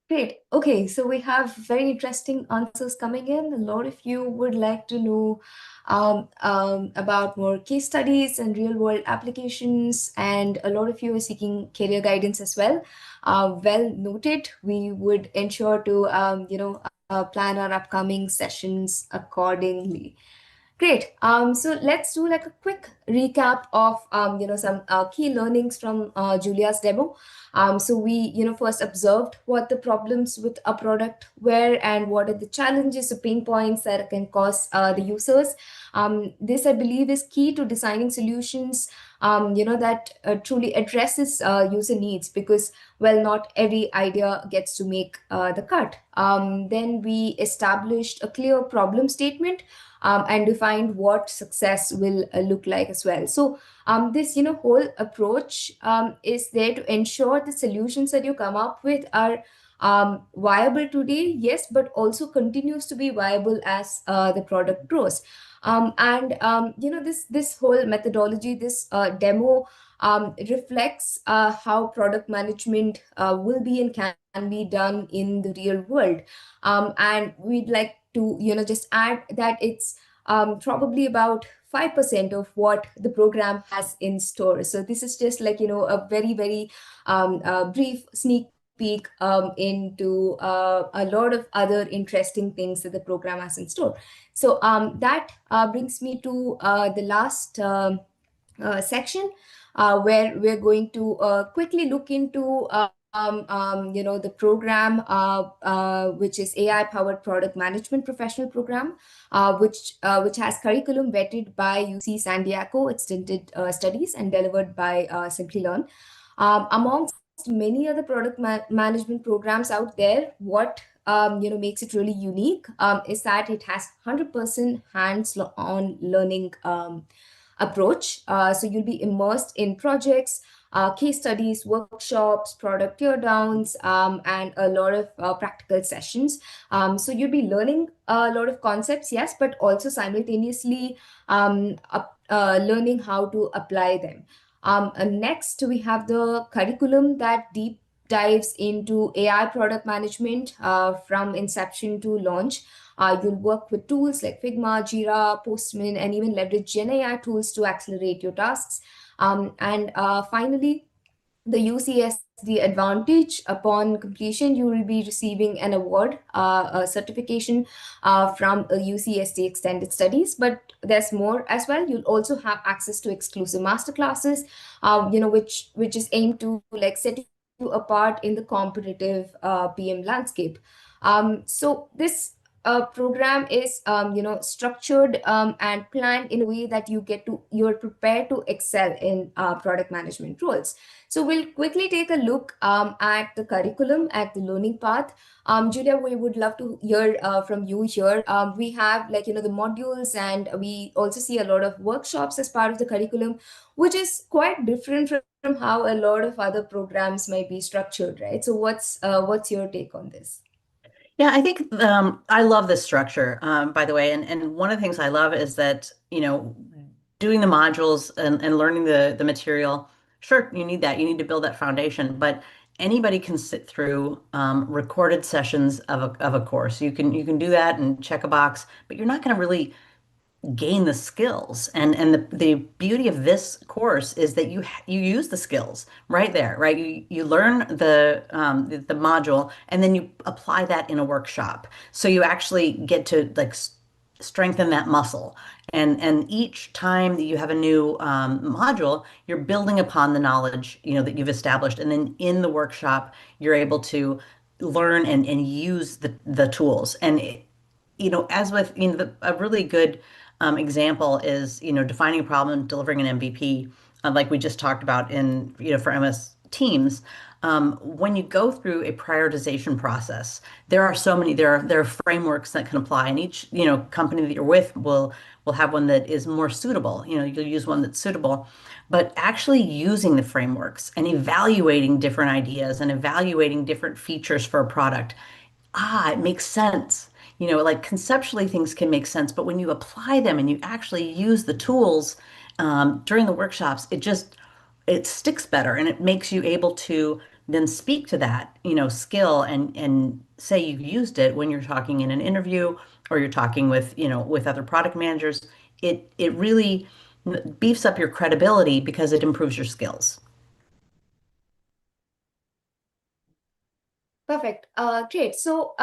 Great. Okay, so we have very interesting answers coming in. A lot of you would like to know about more case studies and real world applications, and a lot of you are seeking career guidance as well. Well noted. We would ensure to plan our upcoming sessions accordingly. Great. So let's do like a quick recap of some key learnings from Julia's demo. So we first observed what the problems with a product were and what are the challenges or pain points that can cause the users. This I believe is key to designing solutions that truly addresses user needs, because well, not every idea gets to make the cut. Then we established a clear problem statement and defined what success will look like as well. So this whole approach is there to ensure the solutions that you come up with are viable today, yes, but also continues to be viable as the product grows. This whole methodology, this demo reflects how product management will be and can be done in the real world. And we'd like to just add that it's probably about 5% of what the program has in store. So this is just like a very brief sneak peek into a lot of other interesting things that the program has in store. So that brings me to the last section where we're going to quickly look into the program, which is AI powered product management professional program, which has curriculum vetted by UC San Diego extended studies and delivered by Simplilearn. Amongst many other product management programs out there, what makes it really unique is that it has 100% hands-on learning approach. So you'll be immersed in projects, case studies, workshops, product teardowns, and a lot of practical sessions. So you'll be learning a lot of concepts, yes, but also simultaneously learning how to apply them. Next, we have the curriculum that deep dives into AI product management from inception to launch. You'll work with tools like Figma, Jira, Postman, and even leverage Gen AI tools to accelerate your tasks. And finally, the UCSD advantage. Upon completion, you will be receiving an award, a certification from UCSD Extended Studies. But there's more as well. You'll also have access to exclusive masterclasses, which is aimed to like set you apart in the competitive PM landscape. So this program is structured and planned in a way that you're prepared to excel in product management roles. So we'll quickly take a look at the curriculum, at the learning path. Julia, we would love to hear from you here. We have the modules, and we also see a lot of workshops as part of the curriculum, which is quite different from how a lot of other programs might be structured, right? So what's your take on this? Yeah, I think I love this structure, by the way. And one of the things I love is that, doing the modules and learning the material, sure, you need that. You need to build that foundation, but anybody can sit through recorded sessions of a course. You can do that and check a box, but you're not going to really gain the skills. And the beauty of this course is that you use the skills right there, right? You learn the module and then you apply that in a workshop. So you actually get to like strengthen that muscle. And each time that you have a new module, you're building upon the knowledge, that you've established. And then in the workshop, you're able to learn and use the tools. And as with, a really good example is, defining a problem, delivering an MVP, like we just talked about in, for MS Teams. When you go through a prioritization process, there are frameworks that can apply, and each, company that you're with will have one that is more suitable. You'll use one that's suitable, but actually using the frameworks and evaluating different ideas and evaluating different features for a product, it makes sense. Like conceptually things can make sense, but when you apply them and you actually use the tools during the workshops, it sticks better and it makes you able to then speak to that, skill and say you've used it when you're talking in an interview or you're talking with other product managers. It really beefs up your credibility because it improves your skills. Perfect. Great. So,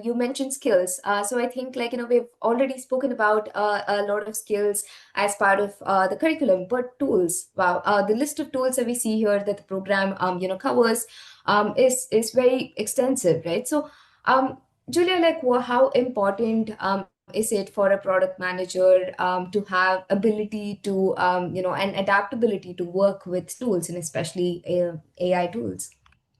you mentioned skills. So I think we've already spoken about a lot of skills as part of the curriculum, but tools. Wow. The list of tools that we see here that the program, covers, is very extensive, right? So, Julia, how important is it for a product manager to have ability to, and adaptability to work with tools, and especially AI tools?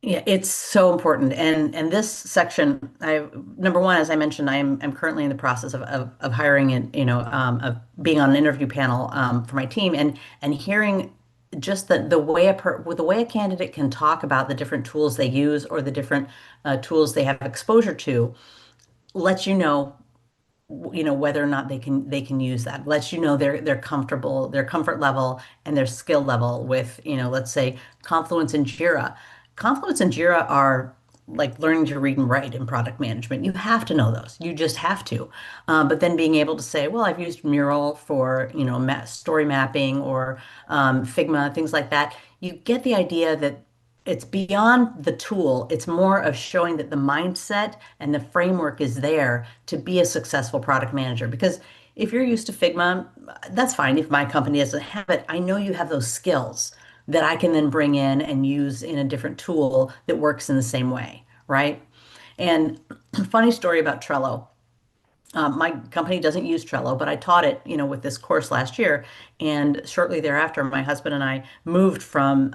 Yeah, it's so important. And this section, number one, as I mentioned, I'm currently in the process of hiring and of being on an interview panel for my team and hearing just the way a candidate can talk about the different tools they use or the different tools they have exposure to lets whether or not they can use that, lets they're comfortable, their comfort level and their skill level with, let's say Confluence and Jira are like learning to read and write in product management. You have to know those. You just have to. But then being able to say, well, I've used Mural for, story mapping or Figma, things like that. You get the idea that it's beyond the tool. It's more of showing that the mindset and the framework is there to be a successful product manager. Because if you're used to Figma, that's fine. If my company doesn't have it, I know you have those skills that I can then bring in and use in a different tool that works in the same way, right? And funny story about Trello. My company doesn't use Trello, but I taught it, with this course last year. And shortly thereafter, my husband and I moved from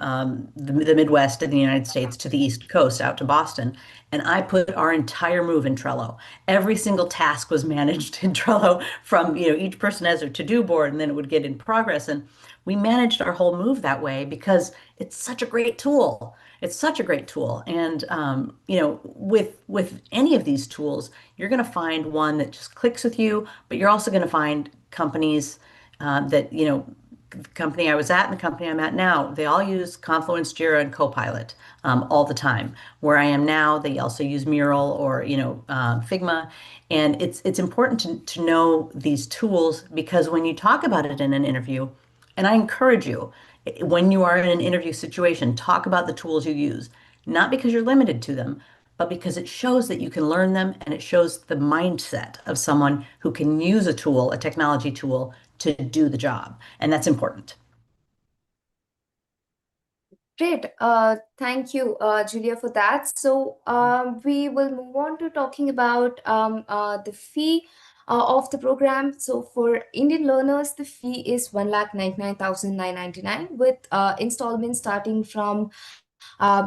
the Midwest in the United States to the East Coast out to Boston. And I put our entire move in Trello. Every single task was managed in Trello from, each person has their to-do board and then it would get in progress. And we managed our whole move that way because it's such a great tool. It's such a great tool. And with any of these tools, you're going to find one that just clicks with you, but you're also going to find companies that, the company I was at and the company I'm at now, they all use Confluence, Jira, and Copilot all the time. Where I am now, they also use Mural or, Figma. And it's important to know these tools because when you talk about it in an interview, and I encourage you, when you are in an interview situation, talk about the tools you use, not because you're limited to them, but because it shows that you can learn them and it shows the mindset of someone who can use a tool, a technology tool, to do the job. And that's important. Great. Thank you, Julia, for that. So we will move on to talking about the fee of the program. So for Indian learners, the fee is 1,99,999 with installments starting from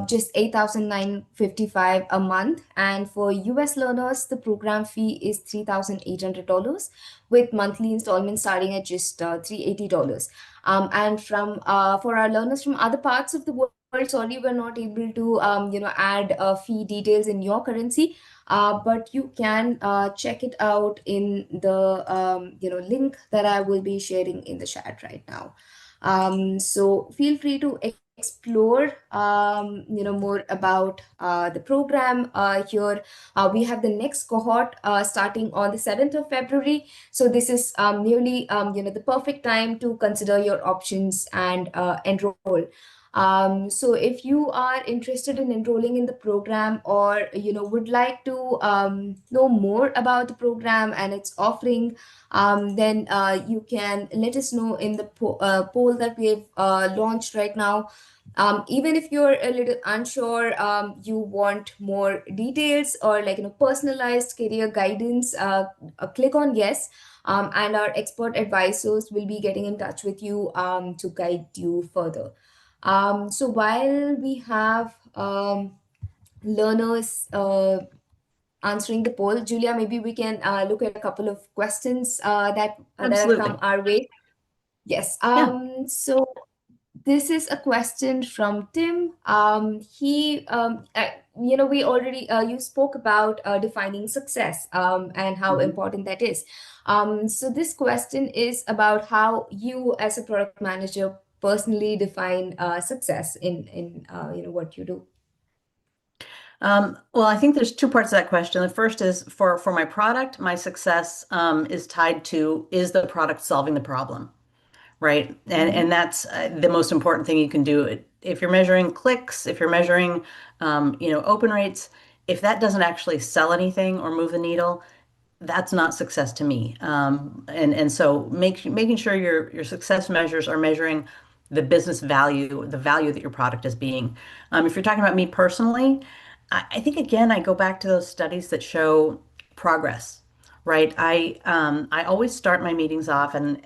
just 8,955 a month. And for US learners, the program fee is $3,800 with monthly installments starting at just $380. And from for our learners from other parts of the world, sorry, we're not able to add fee details in your currency. But you can check it out in the link that I will be sharing in the chat right now. So feel free to explore more about the program here. We have the next cohort starting on the 7th of February. So this is nearly the perfect time to consider your options and enroll. So if you are interested in enrolling in the program or would like to know more about the program and its offering, then you can let us know in the poll that we've launched right now. Even if you're a little unsure, you want more details or personalized career guidance, click on yes, and our expert advisors will be getting in touch with you to guide you further. So while we have learners answering the poll, Julia, maybe we can look at a couple of questions that have come Absolutely. our way. Yes. Yeah. So this is a question from Tim. We already you spoke about defining success and how Mhm. important that is. So this question is about how you, as a product manager, personally define success in what you do. Well, I think there's two parts to that question. The first is for my product, my success is tied to is the product solving the problem? Right? Mhm. And that's the most important thing you can do. If you're measuring clicks, if you're measuring, open rates, if that doesn't actually sell anything or move the needle, that's not success to me. And so making sure your success measures are measuring the business value, the value that your product is being. If you're talking about me personally, I think again I go back to those studies that show progress, right? I always start my meetings off and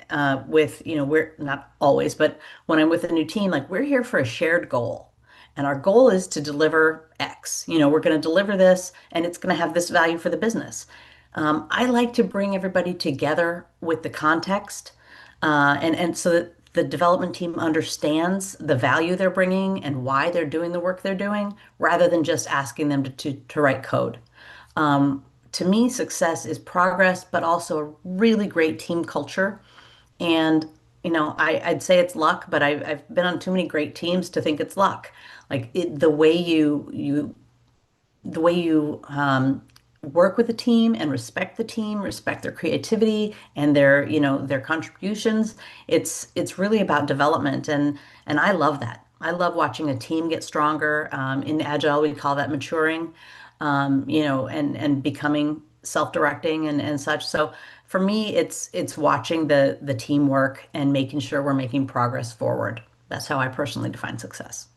with we're not always, but when I'm with a new team, like we're here for a shared goal. And our goal is to deliver X. We're going to deliver this and it's going to have this value for the business. I like to bring everybody together with the context, and so that the development team understands the value they're bringing and why they're doing the work they're doing, rather than just asking them to write code. To me, success is progress, but also a really great team culture. And I'd say it's luck, but I've been on too many great teams to think it's luck. Like the way you work with the team and respect the team, respect their creativity and their contributions. It's really about development, and I love that. I love watching a team get stronger. In Agile, we call that maturing, and becoming self-directing and such. So for me, it's watching the teamwork and making sure we're making progress forward. That's how I personally define success.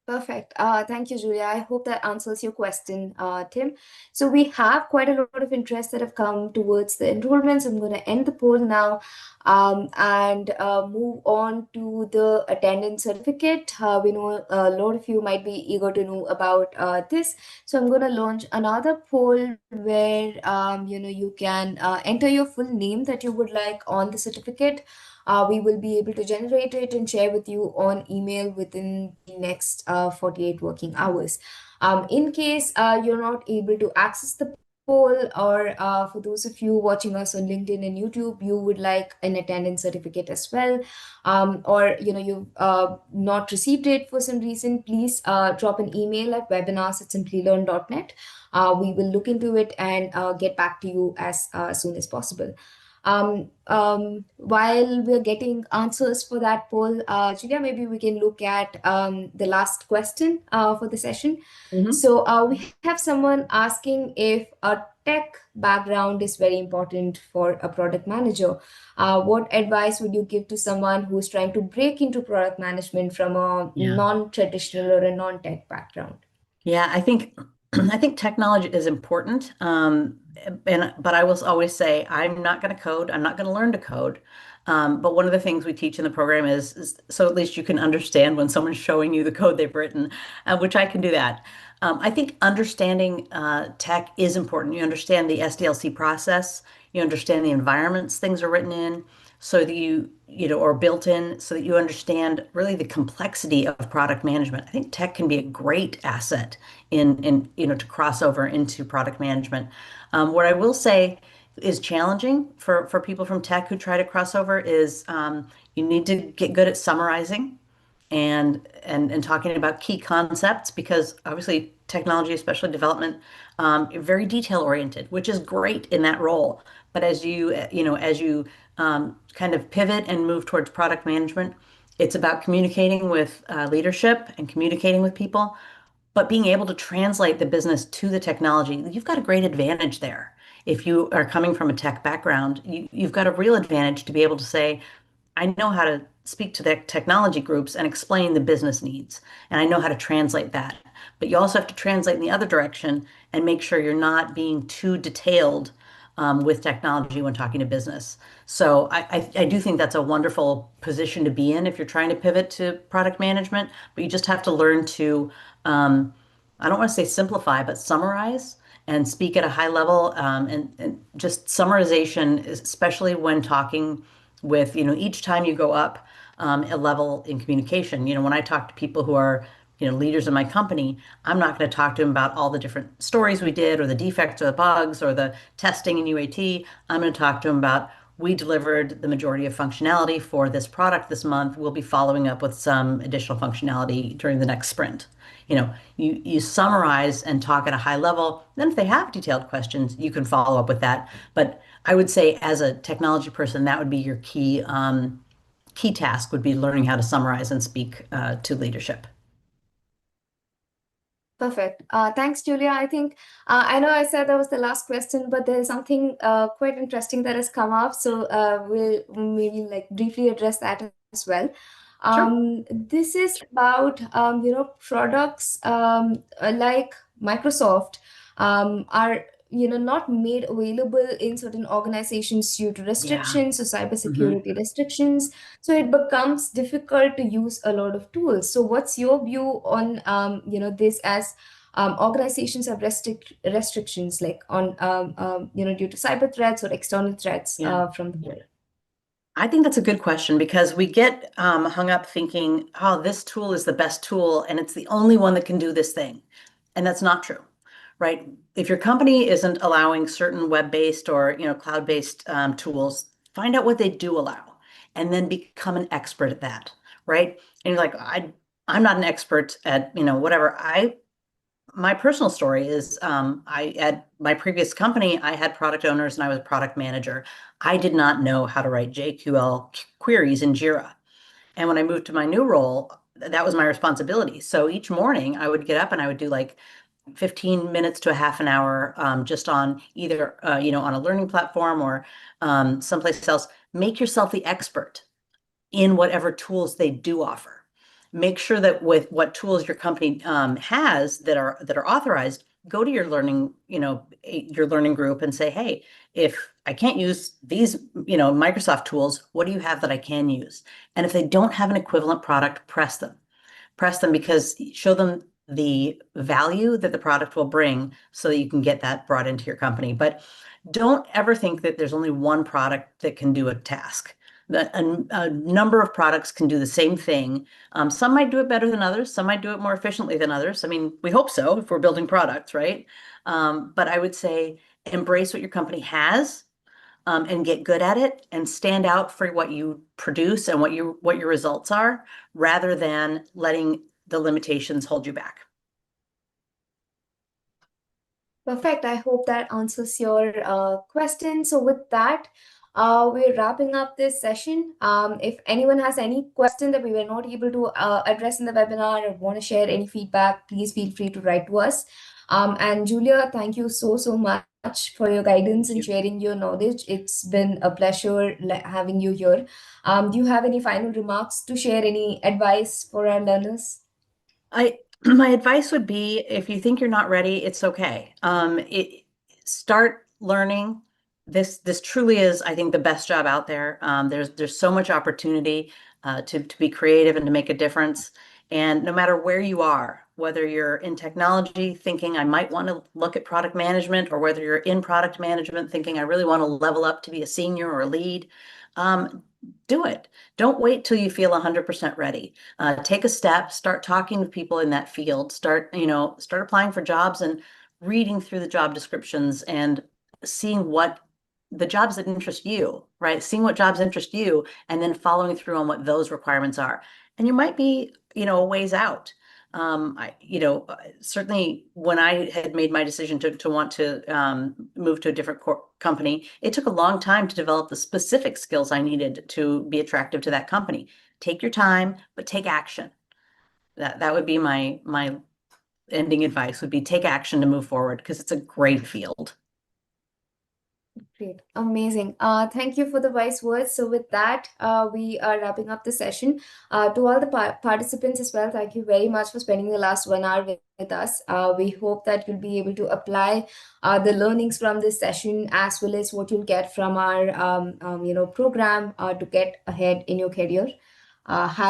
Perfect. Thank you, Julia. I hope that answers your question, Tim. So we have quite a lot of interest that have come towards the enrollments. I'm going to end the poll now, and move on to the attendance certificate. We know a lot of you might be eager to know about this. So I'm going to launch another poll where you can enter your full name that you would like on the certificate. We will be able to generate it and share with you on email within the next 48 working hours. In case you're not able to access the poll, or for those of you watching us on LinkedIn and YouTube, you would like an attendance certificate as well, or you've not received it for some reason, please drop an email at webinars@simplylearn.net. We will look into it and get back to you as soon as possible. While we're getting answers for that poll, Julia, maybe we can look at the last question for the session. Mhm. So we have someone asking if a tech background is very important for a product manager. What advice would you give to someone who's trying to break into product management from a Yeah. non-traditional or a non-tech background? Yeah, I think I think technology is important. But I will always say I'm not going to code. I'm not going to learn to code. But one of the things we teach in the program is so at least you can understand when someone's showing you the code they've written, which I can do that. I think understanding tech is important. You understand the SDLC process. You understand the environments things are written in, so that or built in, so that you understand really the complexity of product management. I think tech can be a great asset in to cross over into product management. What I will say is challenging for people from tech who try to cross over is you need to get good at summarizing and talking about key concepts, because obviously technology, especially development, very detail oriented, which is great in that role. But as you kind of pivot and move towards product management, it's about communicating with leadership and communicating with people, but being able to translate the business to the technology. You've got a great advantage there. If you are coming from a tech background, you've got a real advantage to be able to say, I know how to speak to the technology groups and explain the business needs, and I know how to translate that. But you also have to translate in the other direction and make sure you're not being too detailed with technology when talking to business. So I do think that's a wonderful position to be in if you're trying to pivot to product management, but you just have to learn to, I don't want to say simplify, but summarize and speak at a high level, and just summarization, especially when talking with, each time you go up a level in communication. When I talk to people who are, leaders in my company, I'm not going to talk to them about all the different stories we did or the defects or the bugs or the testing in UAT. I'm going to talk to them about, we delivered the majority of functionality for this product this month. We'll be following up with some additional functionality during the next sprint. You summarize and talk at a high level. Then if they have detailed questions, you can follow up with that. But I would say as a technology person, that would be your key task, would be learning how to summarize and speak to leadership. Perfect. Thanks, Julia. I think I know I said that was the last question, but there's something quite interesting that has come up. So we'll maybe like briefly address that as well. Sure. This is about products like Microsoft are not made available in certain organizations due to Yeah. restrictions or Hmm. cybersecurity restrictions. So it becomes difficult to use a lot of tools. So what's your view on this, as organizations have restrictions like on due to cyber threats or external threats Yeah. from the world? I think that's a good question, because we get hung up thinking, oh, this tool is the best tool and it's the only one that can do this thing. And that's not true, right? If your company isn't allowing certain web-based or cloud-based tools, find out what they do allow and then become an expert at that, right? And you're like, I'm not an expert at whatever. My personal story is, I at my previous company, I had product owners and I was a product manager. I did not know how to write JQL queries in Jira. And when I moved to my new role, that was my responsibility. So each morning I would get up and I would do like 15 minutes to a half an hour just on either, on a learning platform or someplace else. Make yourself the expert in whatever tools they do offer. Make sure that with what tools your company has that are authorized, go to your learning group and say, hey, if I can't use these, Microsoft tools, what do you have that I can use? And if they don't have an equivalent product, press them because show them the value that the product will bring so that you can get that brought into your company. But don't ever think that there's only one product that can do a task. A number of products can do the same thing. Some might do it better than others. Some might do it more efficiently than others. I mean, we hope so if we're building products, right? But I would say embrace what your company has and get good at it and stand out for what you produce and what your results are, rather than letting the limitations hold you back. Perfect. I hope that answers your question. So with that, we're wrapping up this session. If anyone has any question that we were not able to address in the webinar or want to share any feedback, please feel free to write to us. And Julia, thank you so much for your guidance and sharing your knowledge. It's been a pleasure having you here. Do you have any final remarks to share, any advice for our learners? My advice would be, if you think you're not ready, it's okay. Start learning. This truly is, I think, the best job out there. There's so much opportunity to be creative and to make a difference. And no matter where you are, whether you're in technology thinking I might want to look at product management, or whether you're in product management thinking I really want to level up to be a senior or a lead, do it. Don't wait till you feel 100% ready. Take a step, start talking to people in that field, start applying for jobs and reading through the job descriptions and seeing what the jobs that interest you, right? Seeing what jobs interest you and then following through on what those requirements are. And you might be, a ways out. Certainly when I had made my decision to want to move to a different company, it took a long time to develop the specific skills I needed to be attractive to that company. Take your time, but take action. That would be my ending advice, would be take action to move forward, because it's a great field. Great. Amazing. Thank you for the wise words. So with that, we are wrapping up the session. To all the participants as well, thank you very much for spending the last 1 hour with us. We hope that you'll be able to apply the learnings from this session, as well as what you'll get from our program to get ahead in your career. Have